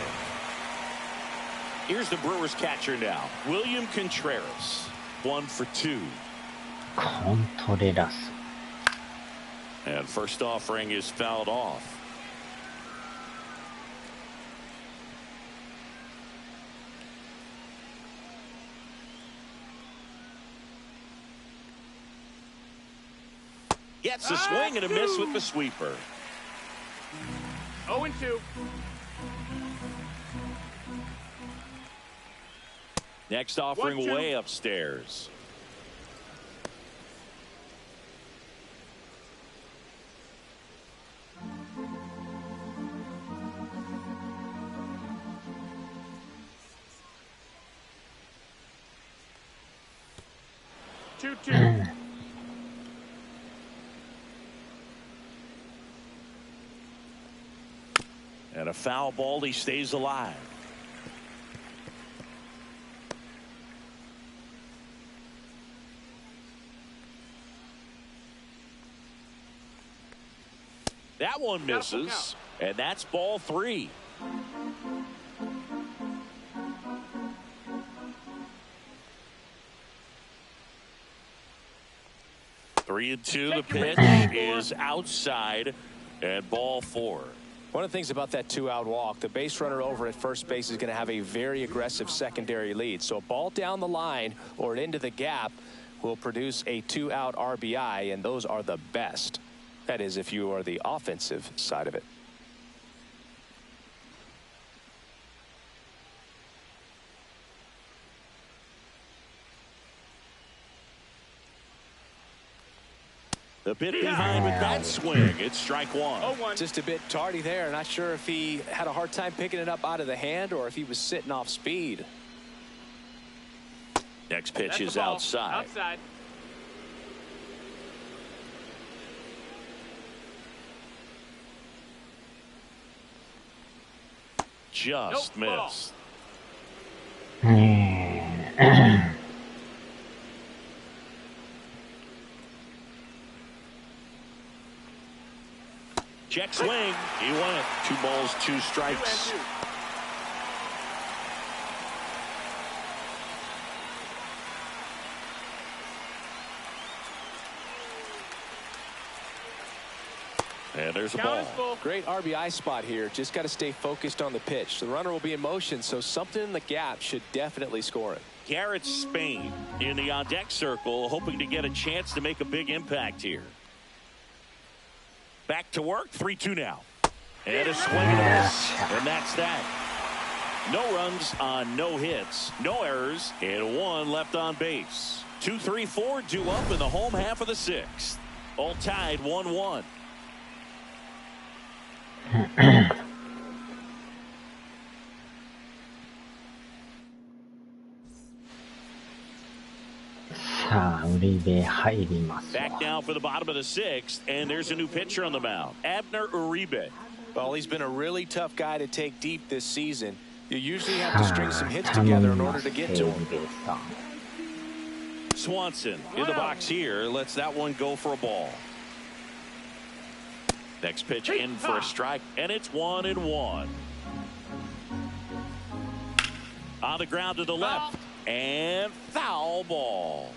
Here's the Brewers catcher now, William Contreras. 1 for 2. コントレラス。 And first offering is fouled off. Gets a swing and a miss with the sweeper. 0-2. Next offering 1-2. way upstairs. And a foul ball. He stays alive. That one misses, and that's ball 3. Three and 2. The pitch is outside, and ball 4. One of the things about that 2-out walk, the base runner over at first base is going to have a very aggressive secondary lead. So a ball down the line or into the gap will produce a 2-out RBI, and those are the best. That is, if you are the offensive side of it. The bit behind with that swing. It's strike 1. Just a bit tardy there. Not sure if he had a hard time picking it up out of the hand or if he was sitting off speed. Next pitch is outside. Just missed. Check swing. He went. 2 balls, 2 strikes. And there's a ball. Great RBI spot here. Just got to stay focused on the pitch. The runner will be in motion, so something in the gap should definitely score it. Garrett Spain in the on-deck circle, hoping to get a chance to make a big impact here. Back to work. 3-2 now. And a swing and a miss. And that's that. No runs on no hits, no errors, and 1 left on base. 2, 3, 4 due up in the home half of the 6th. All tied 1-1. Back now for the bottom of the 6th, and there's a new pitcher on the mound, Abner Uribe. Well, he's been a really tough guy to take deep this season. You usually have to string some hits together in order to get to him. Swanson in the box here, lets that one go for a ball. Next pitch in for a strike, and it's 1-1. On the ground to the left, and foul ball.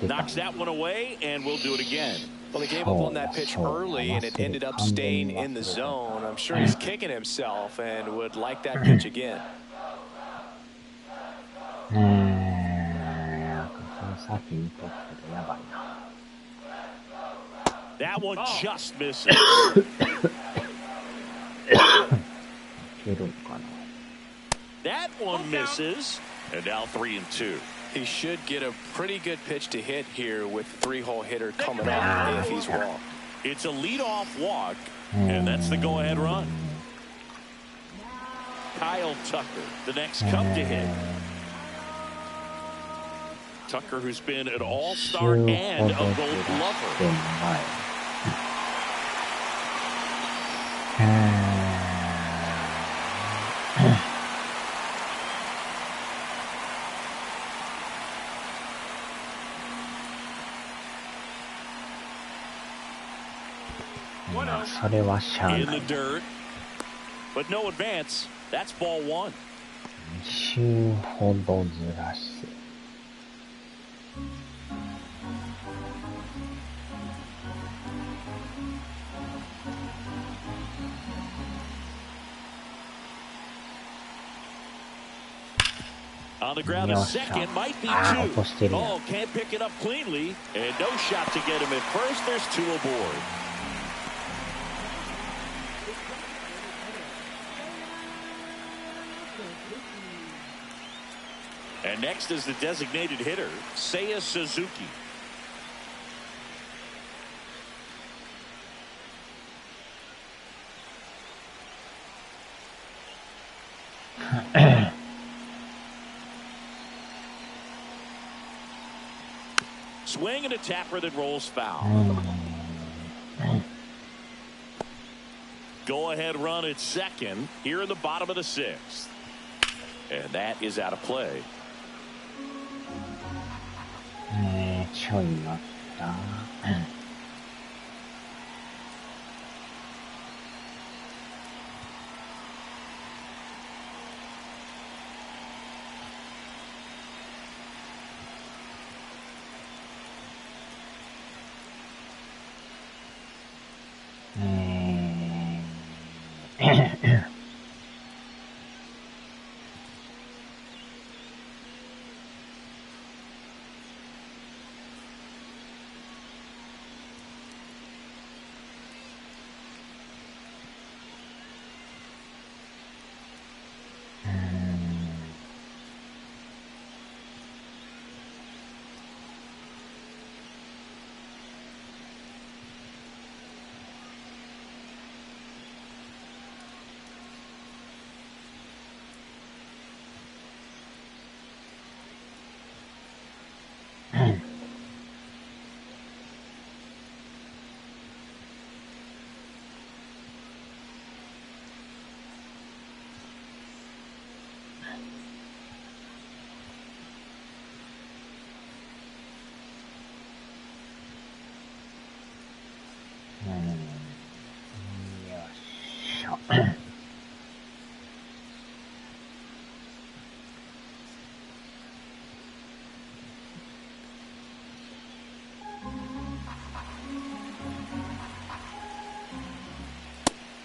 Knocks that one away, and we'll do it again. Well, he gave up on that pitch early, and it ended up staying in the zone. I'm sure he's kicking himself and would like that pitch again. That one just misses. That one misses, and now 3-2. He should get a pretty good pitch to hit here with 3-hole hitter coming up if he's walked. It's a leadoff walk, and that's the go-ahead run. Kyle Tucker, the next Cub to hit. Tucker, who's been an all-star and a Gold Glover. In the dirt, but no advance. That's ball 1. On the ground, a second might be two. Oh, can't pick it up cleanly. And no shot to get him at first. There's two aboard. And next is the designated hitter, Seiya Suzuki. Swing and a tapper that rolls foul. Go ahead run at second here in the bottom of the sixth. And that is out of play. ちょい待った。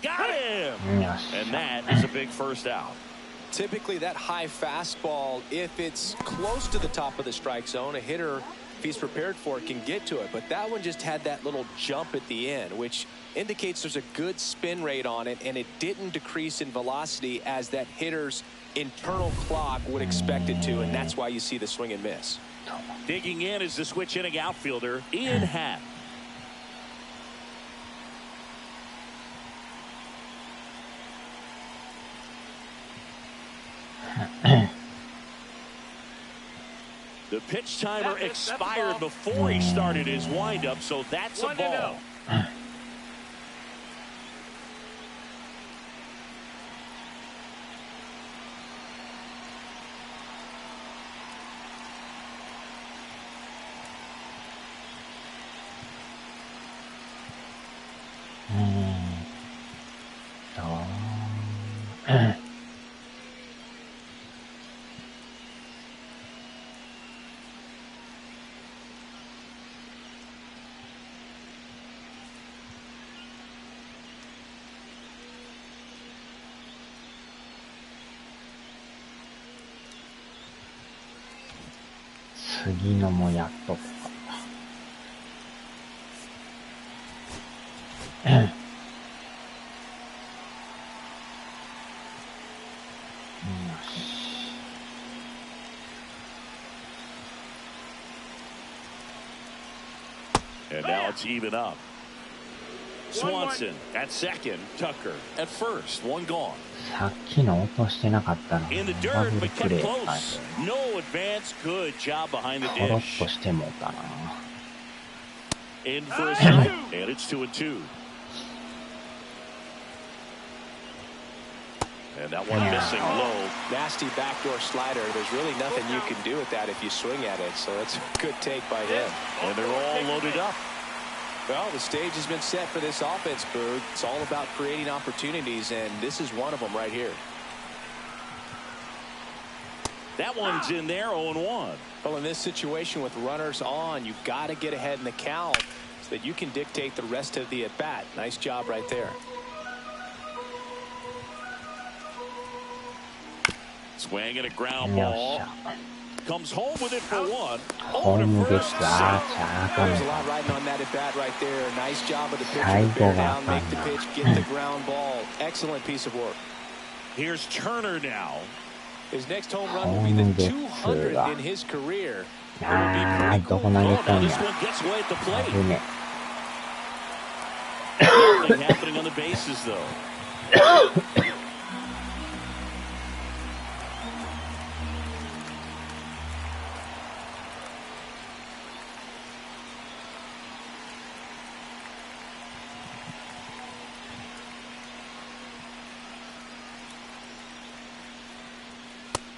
Got him! And that is a big first out. Typically that high fastball, if it's close to the top of the strike zone, a hitter, if he's prepared for it, can get to it. But that one just had that little jump at the end, which indicates there's a good spin rate on it, and it didn't decrease in velocity as that hitter's internal clock would expect it to, and that's why you see the swing and miss. Digging in is the switch hitting outfielder, Ian Happ. The pitch timer expired before he started his windup, so that's a ball.次のもやっとくか。And now it's even up. Swanson at second, Tucker at first, one gone. さっきの落としてなかったの。 In the ダ dirt, ブル but プレ kept ー。close. No advance. Good job behind the コロ dish. ッとしてもうたな。In for a strike, and it's 2-2. And that one missing low. Nasty backdoor slider. There's really nothing you can do with that if you swing at it. So that's a good take by him. And they're all loaded up. Well, the stage has been set for this offense, Boog. It's all about creating opportunities, and this is one of them right here. That one's in there, 0-1. Well, in this situation with runners on, you've got to get ahead in the count so that you can dictate the rest of the at-bat. Nice job right there. Swing and a ground よっ ball. しゃ。 Comes home with it for one. ホー Over ム to ゲッ first. ツ、あーちゃあかん There's の a か。 lot riding on that at bat right there. Nice job of the pitcher Side to bear ball down, make the わかんない。 pitch, get the ground ball. Excellent piece of work. Here's Turner now. His next home run will be the 200th in his career. あー、どこ投げたん This や。 one gets away at the plate. 危ね。 Nothing happening on the bases, though.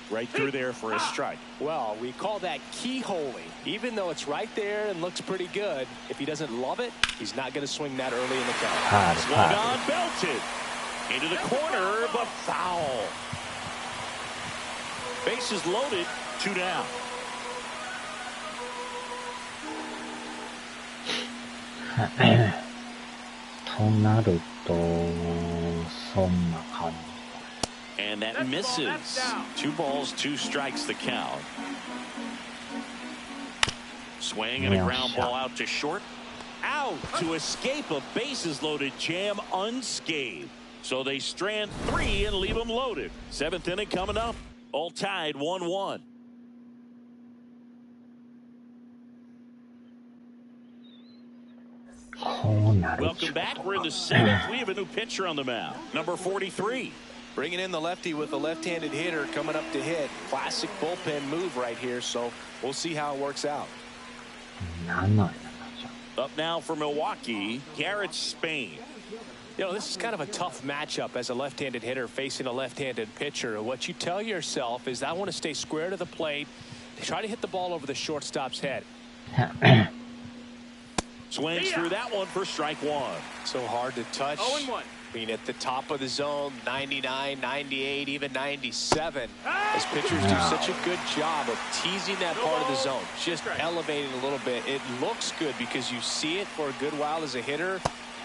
Right through there for a strike. Well, we call that keyholing. Even though it's right there and looks pretty good, if he doesn't love it, he's not going to swing that early in the count. ファール、フ Swung ァール。 on, belted. Into the corner, but foul. Bases loaded, 2 down. となると、そんな感じ。 And that misses. 2 balls, 2 strikes the count. Swing and a ground ball out to short. Out to escape a bases loaded jam unscathed. So they strand 3 and leave them loaded. 7th inning coming up. All tied 1-1. Welcome back. We're in the 7th. We have a new pitcher on the mound. Number 43. Bringing in the lefty with a left-handed hitter coming up to hit. Classic bullpen move right here, so we'll see how it works out. なんなんやな、じゃ Up now for Milwaukee, Garrett Spain. You know, this is kind of a tough matchup as a left-handed hitter facing a left-handed pitcher. What you tell yourself is I want to stay square to the plate, try to hit the ball over the shortstop's head. あ。 Swings through that one for strike 1. So hard to touch. 0-1. I mean, at the top of the zone, 99, 98, even 97. As pitchers do such a good job of teasing that part of the zone, just elevating a little bit. It looks good because you see it for a good while as a hitter.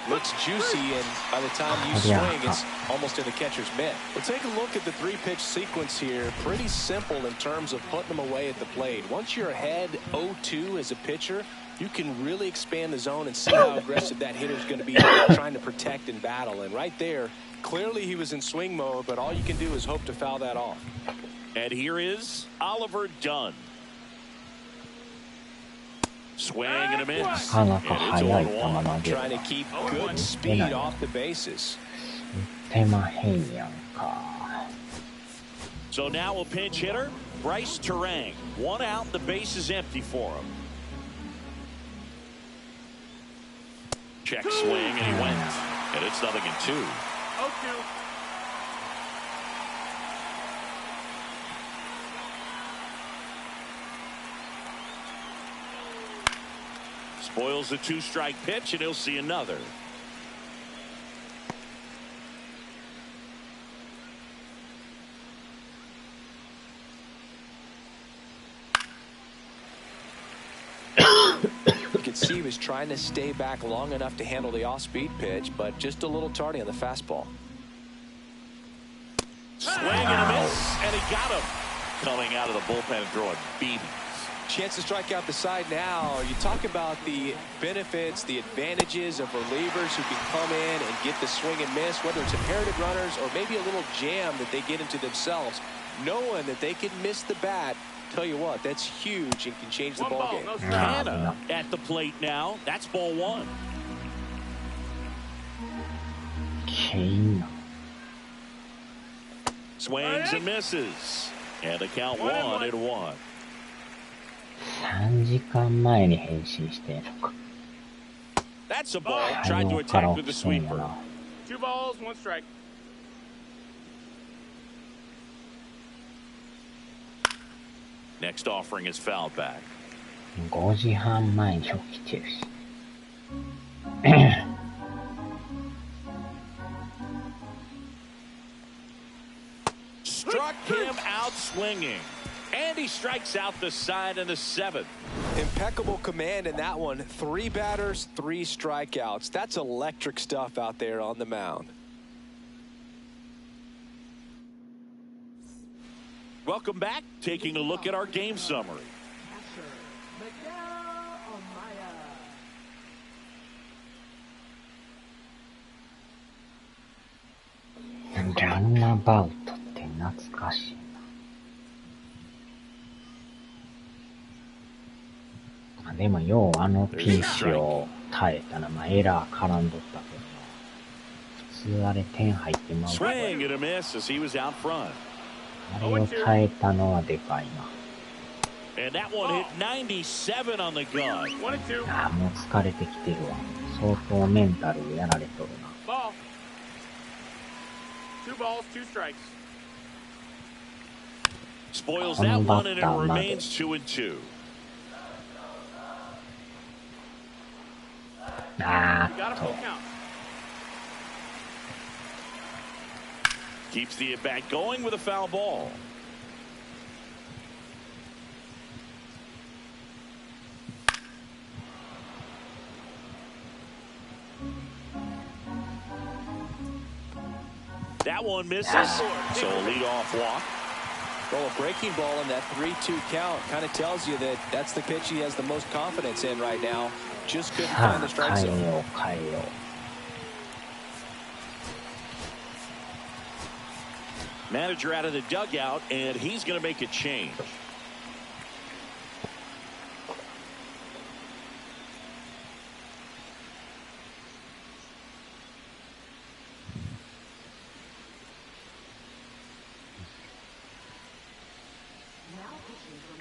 Looks juicy, and by the time you swing, it's almost in the catcher's mitt. Well, take a look at the 3-pitch sequence here. Pretty simple in terms of putting them away at the plate. Once you're ahead 0-2 as a pitcher, you can really expand the zone and see how aggressive that hitter is going to be trying to protect and battle. And right there, clearly he was in swing mode, but all you can do is hope to foul that off. And here is Oliver Dunn. Swing and a miss. And it's 0-1. Trying to keep good speed off the bases. 手間へんやんか。 So now a pinch hitter, Bryce Terang. 1 out, the base is empty for him. Check swing, and he went. And it's 0-2. 0-2. Spoils the 2-strike pitch, and he'll see another. You could see he was trying to stay back long enough to handle the off-speed pitch, but just a little tardy on the fastball. Swing and a miss, and he got him. Coming out of the bullpen and throwing beatings. Chance to strike out the side now. You talk about the benefits, the advantages of relievers who can come in and get the swing and miss, whether it's inherited runners or maybe a little jam that they get into themselves. Knowing that they can miss the bat, tell you what, that's huge and can change the ball game. Canna at the plate now. That's ball 1. Kane. Swings and misses. And the count 1-1. 3時間前に返信してんのか。 That's a ball. Tried to attack with the sweeper. 2 balls, 1 strike. Next offering is fouled back. 5時半前に起きてるし。Struck him out swinging. And he strikes out the side in the 7th. Impeccable command in that one. 3 batters, 3 strikeouts. That's electric stuff out there on the mound. Welcome back. Taking a look at our game summary. ランナバウトって懐かしいな。でもようあのピンチを耐えたな。まあ、エラー絡んどったけど、普通あれ点入ってまうから。あれを耐えたのはでかいな。ああ、もう疲れてきてるわ。相当メンタルでやられとるな。Two balls, two strikes. Spoils that one, and it remains 2-2. あーっと。Keeps the at bat going with a foul ball. That one misses, so a leadoff walk. Well, a breaking ball in that 3-2 count kind of tells you that that's the pitch he has the most confidence in right now. Just couldn't find the strike zone. Manager out of the dugout, and he's going to make a change.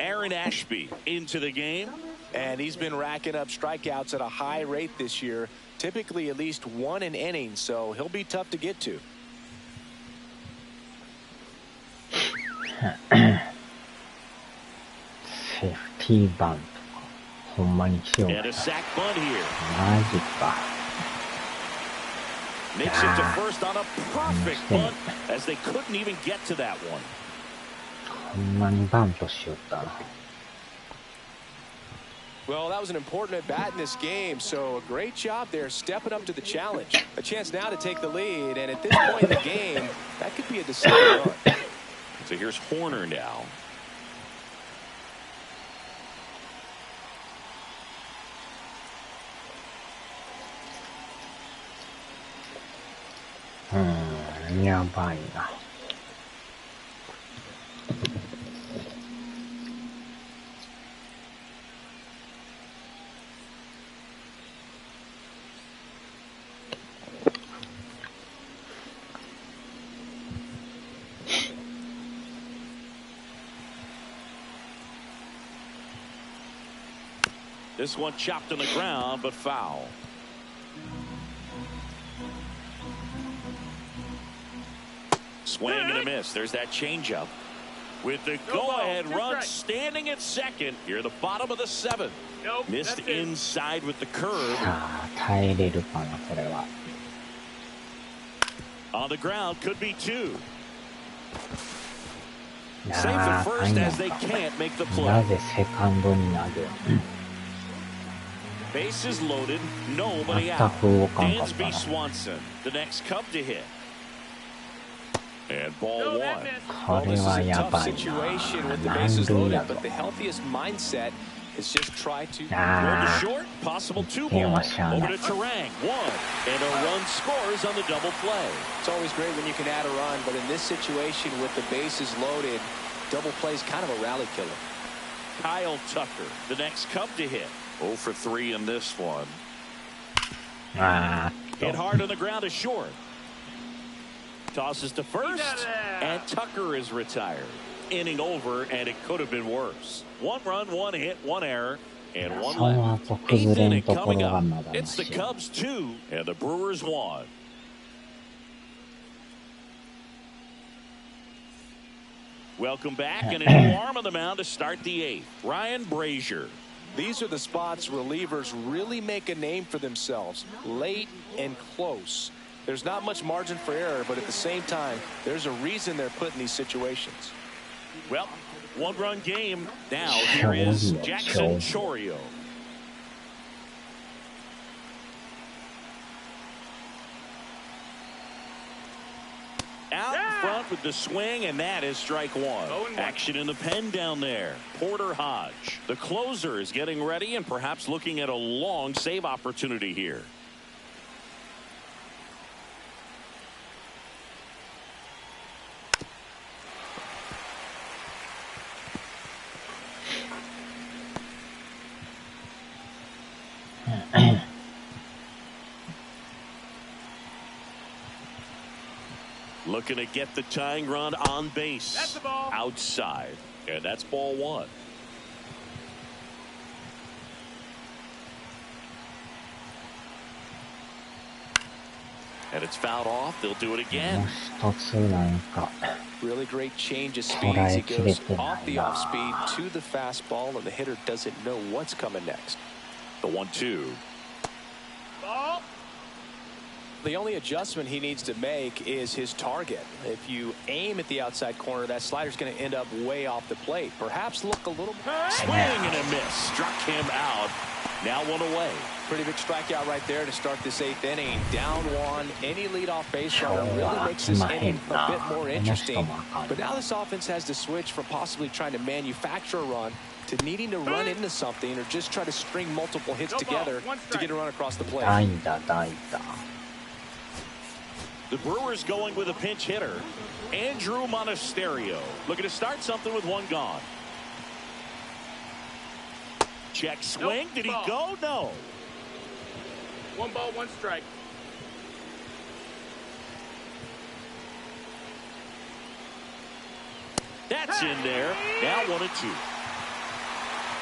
Aaron Ashby into the game. And he's been racking up strikeouts at a high rate this year, typically at least one an inning, so he'll be tough to get to. Safety bunt. ほんまにしよう。 And a sac bunt here. マジか。 Makes it to first on a perfect bunt as they couldn't even get to that one. ほんまにバントしよったな。 Well, that was an important at bat in this game, so a great job there stepping up to the challenge. A chance now to take the lead, and at this point in the game, that could be a deciding run. So here's Horner now. Hmm, やばいな。This one chopped on the ground, but foul. Swing and a miss. There's that changeup. With the go-ahead run standing at second. Here at the bottom of the seventh. Missed inside with the curve. さあ、耐えれるかな、これは。 On the ground, could be two. Safe at first as they can't make the play. なぜセカンドに投げる？ Bases loaded, nobody out. Dansby Swanson, the next Cub to hit. And ball one. これはやばいな。何塁やぞ。 But the healthiest mindset is just try to. Short, possible two ball. Over to Terang, one, and a run scores on the double play. It's always great when you can add a run, but in this situation with the bases loaded, double play is kind of a rally killer. Kyle Tucker, the next Cub to hit. 0 for 3 in this one. Hit hard on the ground is short. Tosses to first, and Tucker is retired. Inning over, and it could have been worse. 1 run, 1 hit, 1 error, and 1 left. 8th inning coming up. It's the Cubs 2 and the Brewers 1. Welcome back, and a new arm on the mound to start the 8th. Ryan Brazier. These are the spots relievers really make a name for themselves, late and close. There's not much margin for error, but at the same time, there's a reason they're put in these situations. Well, 1-run game. Now here is Jackson Chourio. Out front with the swing, and that is strike one. Action in the pen down there. Porter Hodge, the closer, is getting ready and perhaps looking at a long save opportunity here. Looking to get the tying run on base. That's the ball. Outside. And that's ball one. And it's fouled off. They'll do it again. Really great change of speeds. He goes off the off speed to the fastball, and the hitter doesn't know what's coming next. The 1-2. Ball. The only adjustment he needs to make is his target. If you aim at the outside corner, that slider's going to end up way off the plate. Perhaps look a little swing and a miss. Struck him out. Now one away. Pretty big strikeout right there to start this 8th inning. Down one. Any leadoff base runner really makes this inning a bit more interesting. But now this offense has to switch from possibly trying to manufacture a run to needing to run into something or just try to string multiple hits together to get a run across the plate. The Brewers going with a pinch hitter. Andrew Monasterio looking to start something with one gone. Check swing. Did he go? No. 1 ball, 1 strike. That's in there. Now 1-2.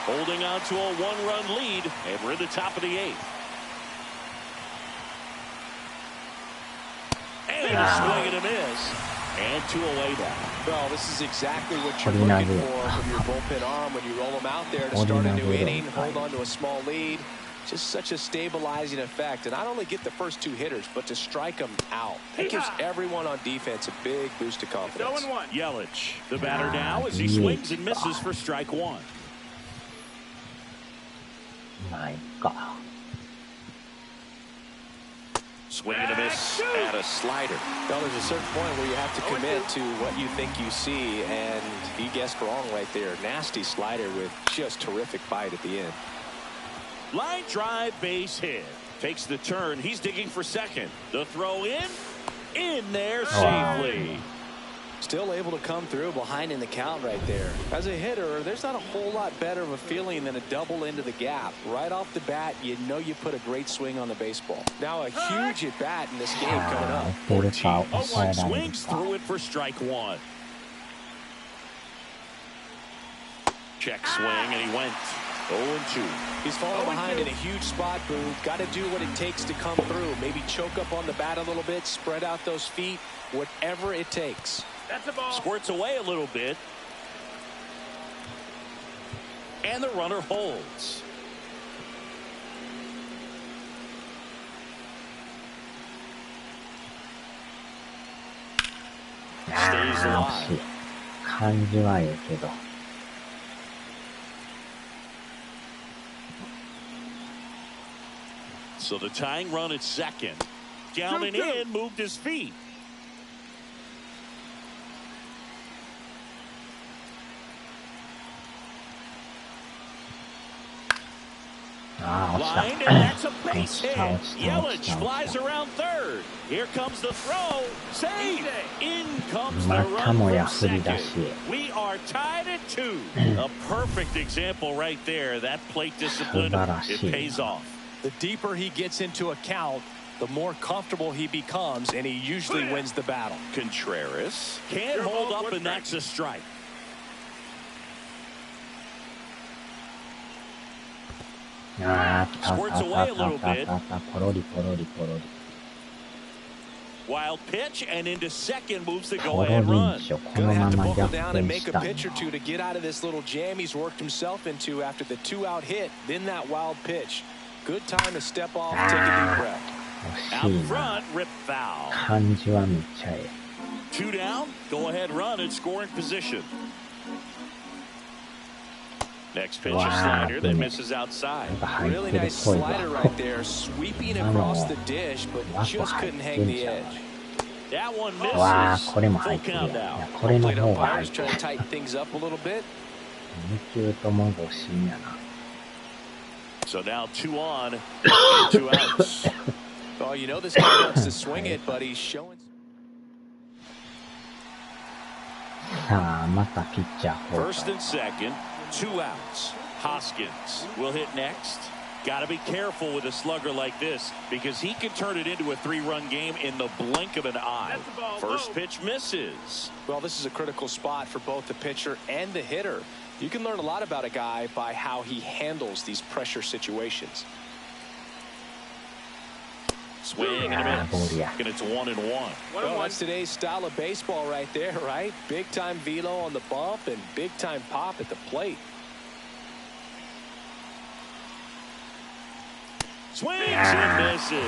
Holding on to a 1-run lead, and we're in the top of the 8th. And a swing and a miss. And 2 away now. Well, this is exactly what you're looking for from your bullpen arm when you roll them out there to start a new inning, hold on to a small lead. Just such a stabilizing effect. And not only get the first 2 hitters, but to strike them out. That gives everyone on defense a big boost of confidence. 0-1. Yelich, the batter now, as he swings and misses for strike one. My God. Swing and a miss and a slider. Well, there's a certain point where you have to commit to what you think you see, and he guessed wrong right there. Nasty slider with just terrific bite at the end. Line drive, base hit. Takes the turn. He's digging for second. The throw in there safely. Still able to come through behind in the count right there. As a hitter, there's not a whole lot better of a feeling than a double into the gap. Right off the bat, you know you put a great swing on the baseball. Now a huge at bat in this game coming up. 0-1 swings through it for strike one. Check swing, and he went 0-2. He's falling behind in a huge spot, Boone. Got to do what it takes to come through. Maybe choke up on the bat a little bit, spread out those feet, whatever it takes. That's a ball. Squirts away a little bit. And the runner holds. Stays alive. 感じはええけど。So the tying run at second. Down and in, moved his feet. Line, and that's a base hit. Yelich flies around third. Here comes the throw. Save. In comes the run from second. We are tied at 2. A perfect example right there. That plate discipline, it pays off. The deeper he gets into a count, the more comfortable he becomes, and he usually wins the battle. Contreras can't hold up, and that's a strike. Squirts away a little bit. Wild pitch, and into second moves the go-ahead run. Gonna have to buckle down and make a pitch or two to get out of this little jam he's worked himself into after the 2-out hit, then that wild pitch. Good time to step off, take a deep breath. Out front, rip foul. 感じはめっちゃええ。 2 down, go-ahead run in scoring position. Next pitch, a slider that misses outside. Really nice slider right there, sweeping across the dish, but just couldn't hang the edge. That one わあ、 misses. これも入 Full ってるやん。い count や now. これの Plate 方が入 umpires ってる。 trying to tighten things up a little bit. 2球とも誤審やな。So now 2 on and 2 outs. Oh, you know this guy wants to swing it, but he's showing. さあ、またピッチャー交 First 代。 and second, 2 outs. Hoskins will hit next. Got to be careful with a slugger like this because he can turn it into a 3-run game in the blink of an eye. First pitch misses. Well, this is a critical spot for both the pitcher and the hitter. You can learn a lot about a guy by how he handles these pressure situations. Swing and a miss. And it's 1-1. Well, that's today's style of baseball right there, right? Big time velo on the bump and big time pop at the plate. Swings and misses.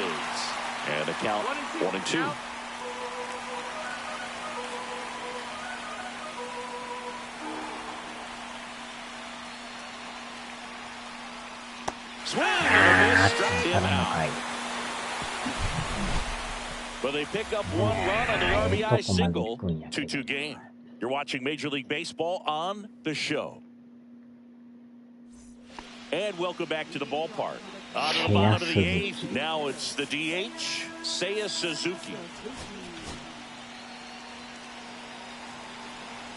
And the count 1-2. Swing and a miss. Struck him out. But they pick up 1 run on the RBI single. 2-2 game. You're watching Major League Baseball on the show. And welcome back to the ballpark. On to the bottom of the 8th. Now it's the DH, Seiya Suzuki.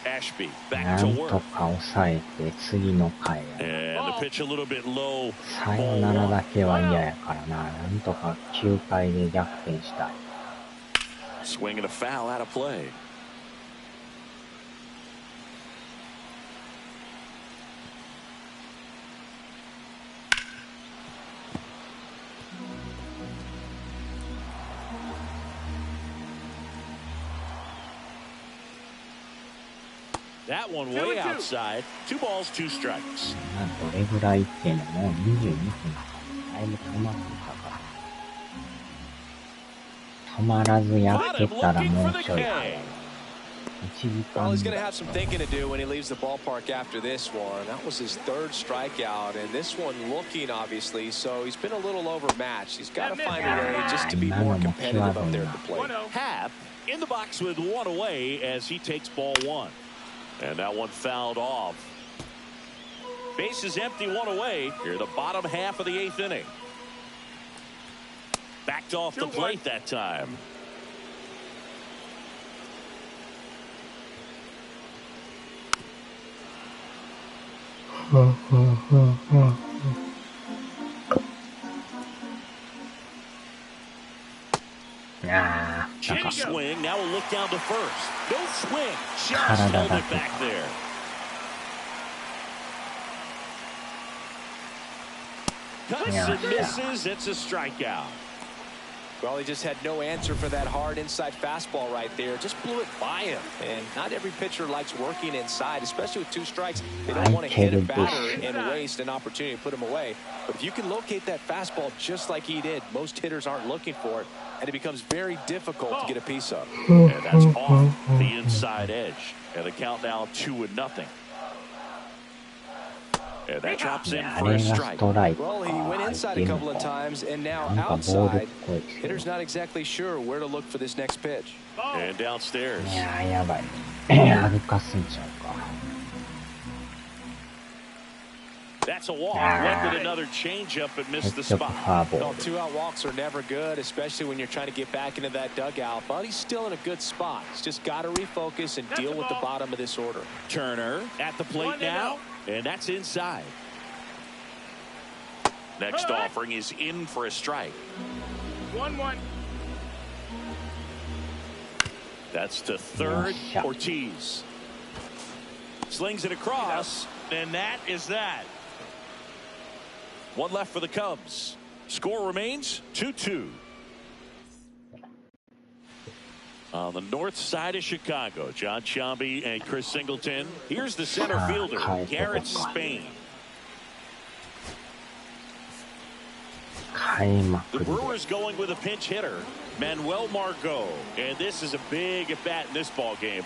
Ashby back to なん work. とか抑えて次の回や。 And the pitch a little bit low. さよならだけは嫌やからな。なんとか9回で逆転したい。 Swing and a foul out of play. That one way outside. 2 balls, 2 strikes. どれぐらいいってんの？もう22分だいぶ止まってたから。止まらずやってたらもうちょい早い。1時 Well, 間 he's ぐ going to らい。 have some thinking to do when he leaves the ballpark after this one. That was his 3rd strikeout, and this one looking, obviously, so he's been a little overmatched. He's got to find a way just to be more competitive up there at the plate. Happ in the box with 1 away as he takes ball 1. And that one fouled off. Bases empty, 1 away. Here, the bottom half of the 8th inning. Backed off the plate that time. Check swing. Now we'll look down to first. No swing. Just held it back there. Cuts and misses. It's a strikeout. Well, he just had no answer for that hard inside fastball right there. Just blew it by him. And not every pitcher likes working inside, especially with 2 strikes. They don't want to hit a batter and waste an opportunity to put him away. But if you can locate that fastball just like he did, most hitters aren't looking for it, and it becomes very difficult to get a piece of. And that's off the inside edge. And the count now 2-0. And that drops in for a strike. Well, he went inside a couple of times, and now outside. Hitter's not exactly sure where to look for this next pitch. And downstairs. いやーやばい。歩かすんちゃうか。 That's a walk. Went with another changeup but missed the spot. Well, 2-out walks are never good, especially when you're trying to get back into that dugout. But he's still in a good spot. He's just got to refocus and deal with the bottom of this order. Turner at the plate now, and that's inside. Next offering is in for a strike. 1-1. That's to third. Ortiz slings it across, and that is that. 1 left for the Cubs. Score remains 2-2. On the north side of Chicago, John Sciambi and Chris Singleton. Here's the center fielder, Garrett Spain. The Brewers going with a pinch hitter, Manuel Margot. And this is a big at-bat in this ball game.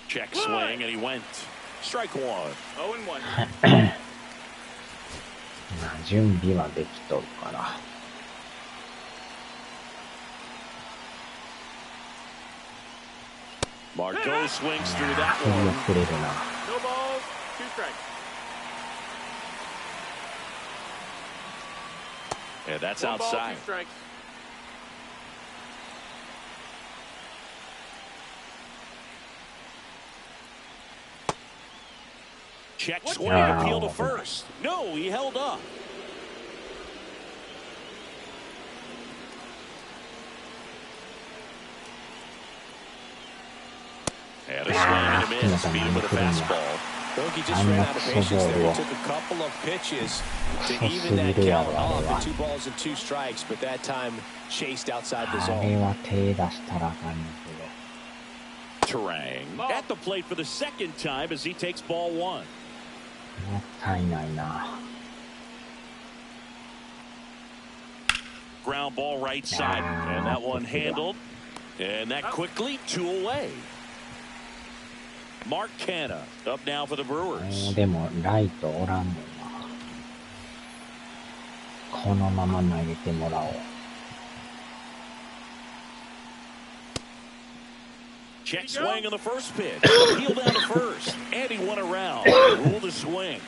Check swing, and he went. Strike 1. 0-1. 準備はできとるから。Margot swings through that 振り one. 遅れるな。No balls, 2 strikes. Yeah, that's 1 ball, 2 outside. strikes. Check What? swing, Wow. appeal to first. No, he held up. And a swing and a miss. Beat him with a fastball. Bogey just ran out of patience there. He took a couple of pitches to even that count off to 2 balls and 2 strikes, but that time chased outside the あれ zone. は手出したらあかんねんけど。 Turang at the plate for the second time as he takes ball 1. もったいないな。Ground ball right side, and that one handled, and that quickly 2 away. Mark Canha up now for the も Brewers. うでもライトおらんねんな。このまま投げてもらおう。Check swing on the first pitch. Peel down to first, and he went around. Ruled a swing.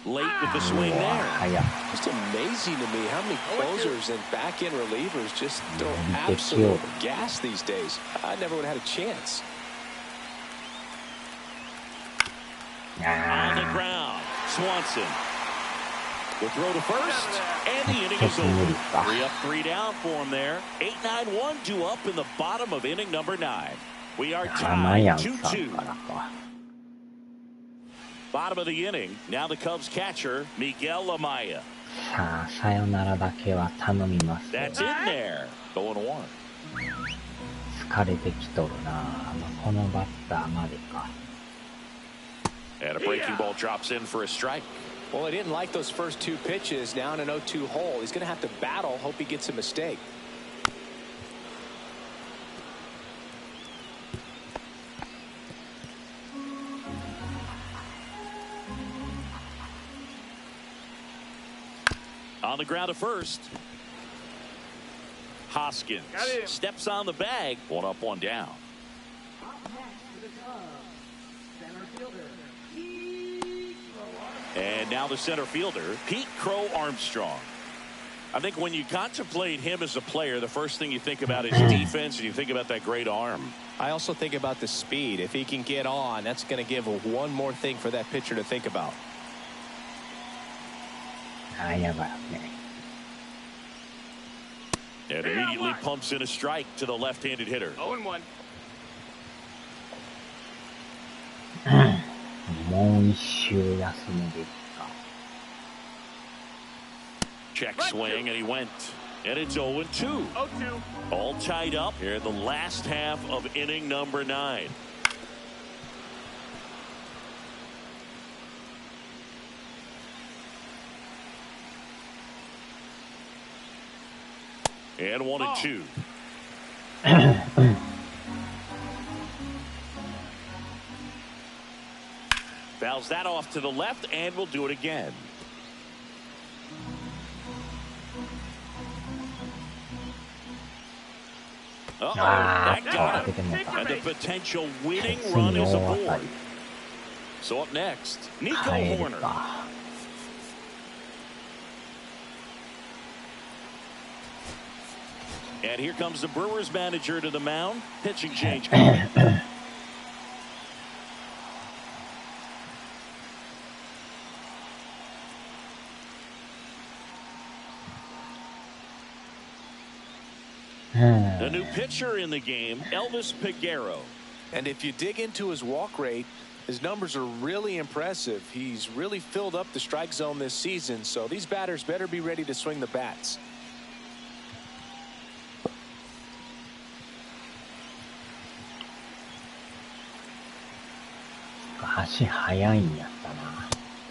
Late with the swing there. 早い。 Just amazing to me how many closers and back-end relievers just throw absolute gas these days. I never would have had a chance. On the ground, Swanson. The throw to first, and the inning is over. 3 up, 3 down for him there. 8-9-1, 2 up in the bottom of inning number 9. We are 山 tied やんさん 2-2. からか。Bottom of the inning. Now the Cubs catcher, Miguel Amaya. さあ、さよならだけは頼みますよ。 That's in there. 0-1. 疲れてきとるな。このバッターまでか。 And a breaking ball drops in for a strike. Well, he didn't like those first 2 pitches. Now in an 0-2 hole, he's going to have to battle. Hope he gets a mistake. On the ground to first. Hoskins Got him. steps on the bag. 1 up, 1 down. And now the center fielder, Pete Crow Armstrong. I think when you contemplate him as a player, the first thing you think about is defense, and you think about that great arm. I also think about the speed. If he can get on, that's going to give one more thing for that pitcher to think about. ああ、やばいね。 And immediately pumps in a strike to the left-handed hitter. 0-1. もう一周休むべきか。 Check swing, and he went. And it's 0-2. 0-2. All tied up here in the last half of inning number 9. And 1-2. Fouls that off to the left, and we'll do it again. That got him. And the potential winning run is aboard. So up next, Nico 帰る Horner. か。 And here comes the Brewers manager to the mound. Pitching change. The new pitcher in the game, Elvis Peguero. And if you dig into his walk rate, his numbers are really impressive. He's really filled up the strike zone this season, so these batters better be ready to swing the bats. 足速いんやったな。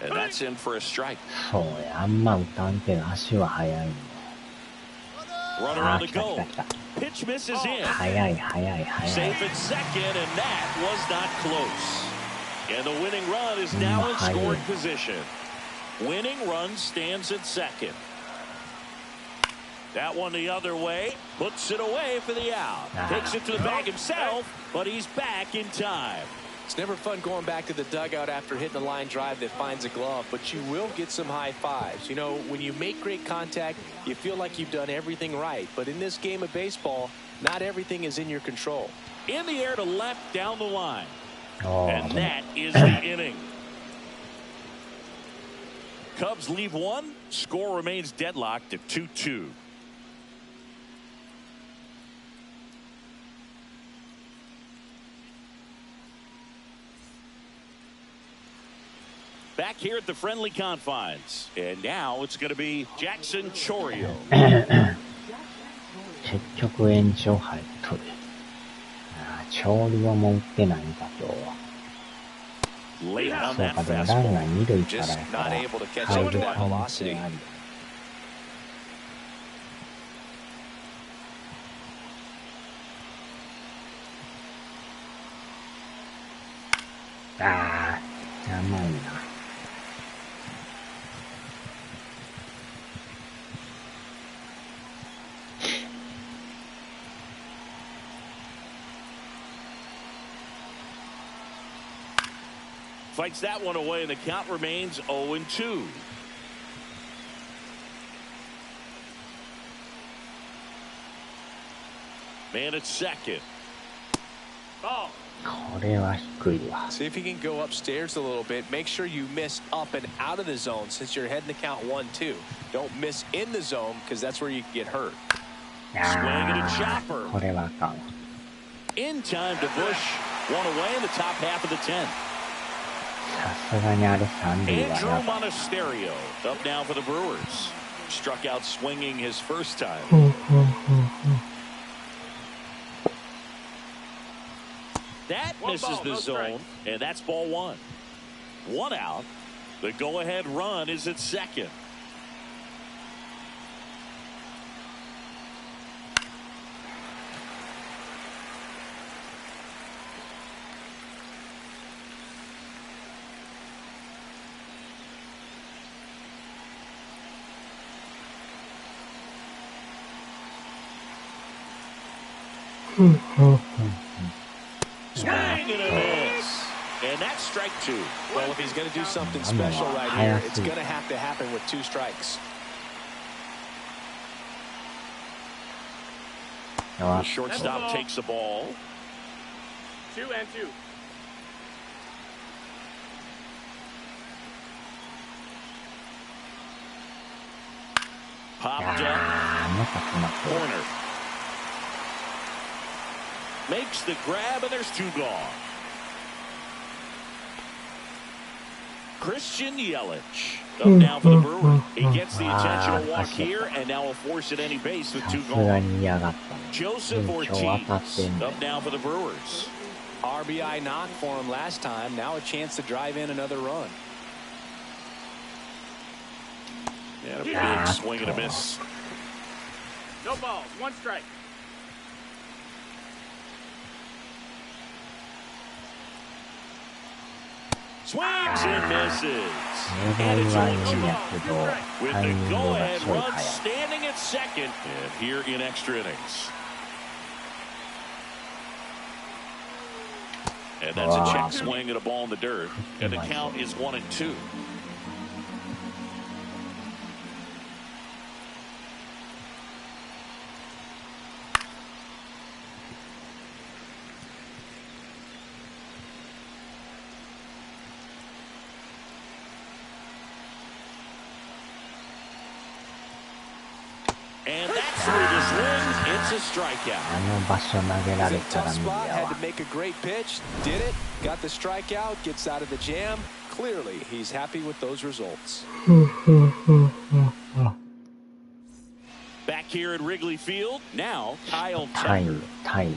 And that's in for a strike. そうや、あんま打たんけど足は速いんだ。 Runner あ on ー、 the 来た来 go. た来た。 Pitch misses in. 速い速い速い。 Safe at second, and that was not close. And the winning run is now in scoring position. Winning run stands at second. That one the other way, puts it away for the out. Takes it to the bag himself, but he's back in time. It's never fun going back to the dugout after hitting a line drive that finds a glove, but you will get some high fives. You know, when you make great contact, you feel like you've done everything right. But in this game of baseball, not everything is in your control. In the air to left down the line. Oh, And that is the inning. Cubs leave one. Score remains deadlocked at 2-2. Back here at the friendly confines. And now it's going to be Jackson Chourio. 結局延長入っとる。調理はもう打ってないんか、今日は。Late on そう that か、でもランが fastball. 二塁からや Just か not ら、 able to catch 入 up る to that 可能 velocity. 性あり。甘いな。Fights that one away, and the count remains 0-2. Man at second. Ball. これは低いわ。 See if you can go upstairs a little bit. Make sure you miss up and out of the zone since you're heading to count 1-2. Don't miss in the zone because that's where you can get hurt. これはあかんわ。 In time to Bush. One away in the top half of the 10th. さすがにあれ三塁は Andrew やばい。 Monasterio up now for the Brewers. Struck out swinging his first time. That misses the zone, and that's ball one. One out. The go-ahead run is at second. Swing and a miss. And that's strike two. Well, if he's going to do something special right here, it's going to have to happen with 2 strikes. The shortstop takes the ball. 2-2. Popped up. また詰まってる。 Corner. Makes the grab, and there's 2 gone. Christian Yelich up now for the Brewers. He gets the intentional walk here, and now will force at any base with 2 さすが gone. に嫌がったね。 Joseph 今日当たって Ortiz んだよ up now for the Brewers. RBI knock for him last time. Now a chance to drive in another run. And a big swing and a miss. No balls. 1 strike. Swings and misses. 狙いはいいんやけど、 With タイ the ミングが go-ahead ちょい run 早い。 standing at second, and here in extra innings. And that's a check swing and a ball in the dirt, and the count is 1-2. And that's through the swing. It's a strikeout. あの場所投げら It's れ a たら tough 無理 spot. や Had わ to。make a great pitch. Did it. Got the strikeout. Gets out of the jam. Clearly, he's happy with those results. Back here at Wrigley Field, now Kyle タイ Tucker. ム、タイム。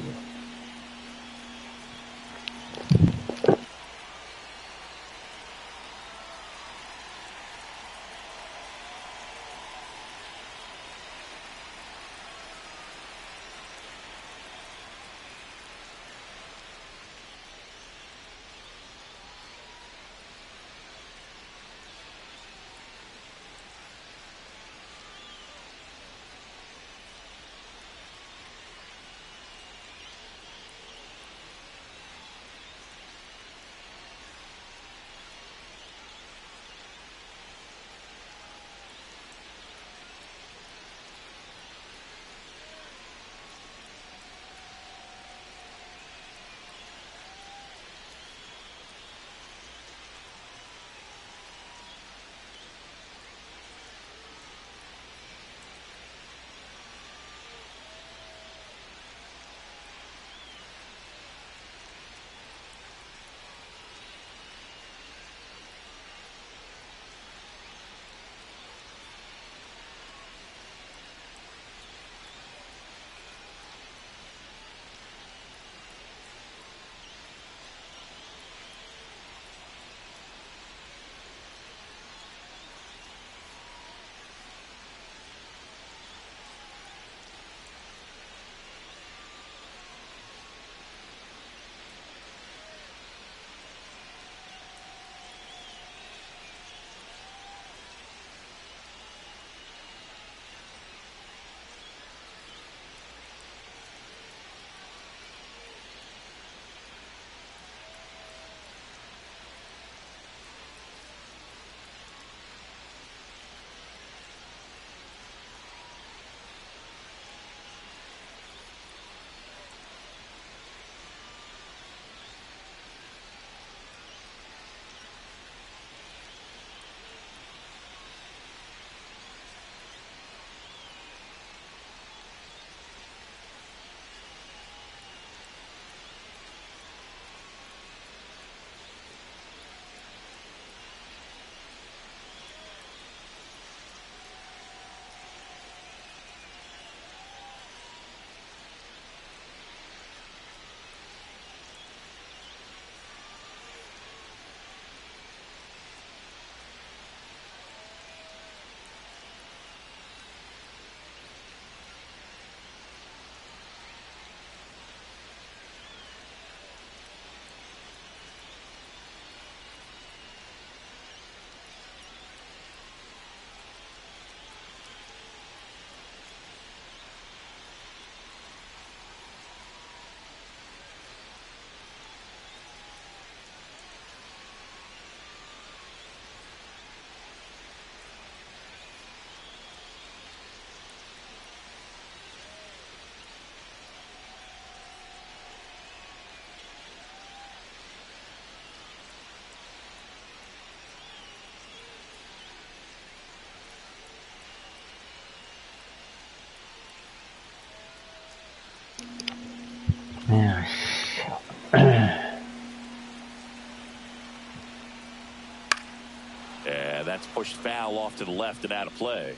That's pushed foul off to the left and out of play.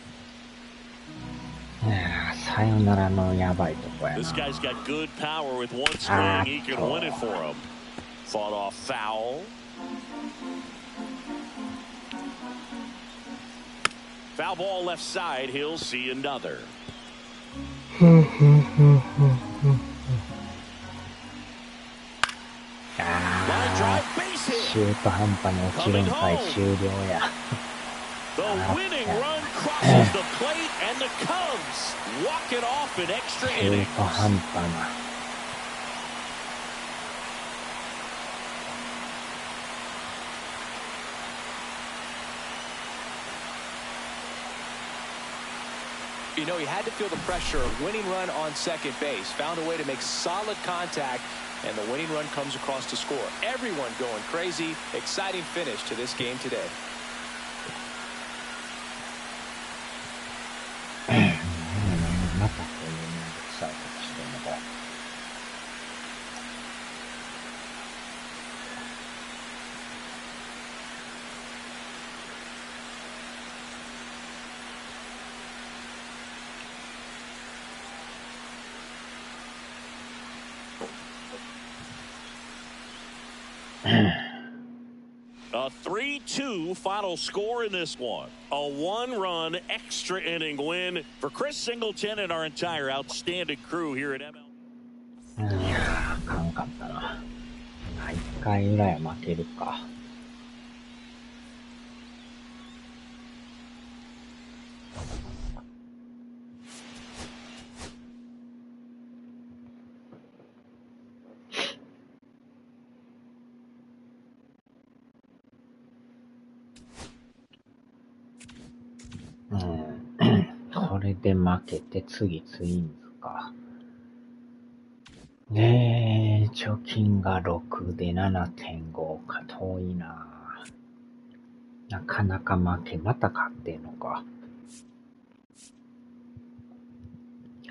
さよならのやばいとこやな。 This guy's got good power with one swing. He can win it for him. Fought off foul. Foul ball left side. He'll see another. Line drive base hit. 中途半端に落ちるんかい終了や。 The winning run crosses the plate, and the Cubs walk it off in extra innings. 中途半端な。 You know, he had to feel the pressure. Winning run on second base. Found a way to make solid contact, and the winning run comes across to score. Everyone going crazy. Exciting finish to this game today. またこういうめんどくさいことしてんのか。A 3-2 final score in this one. A one-run extra inning win for Chris Singleton and our entire outstanding crew here at MLB. いやー、あかんかったな。1回裏や負けるか。これで負けて次ツインズか。貯金が6で 7.5 か遠いな。なかなか負け、また勝ってんのか。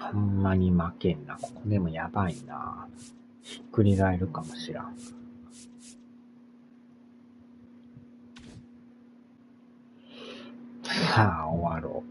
ほんまに負けんな。ここでもやばいな。ひっくり返るかもしらん。さあ終わろう。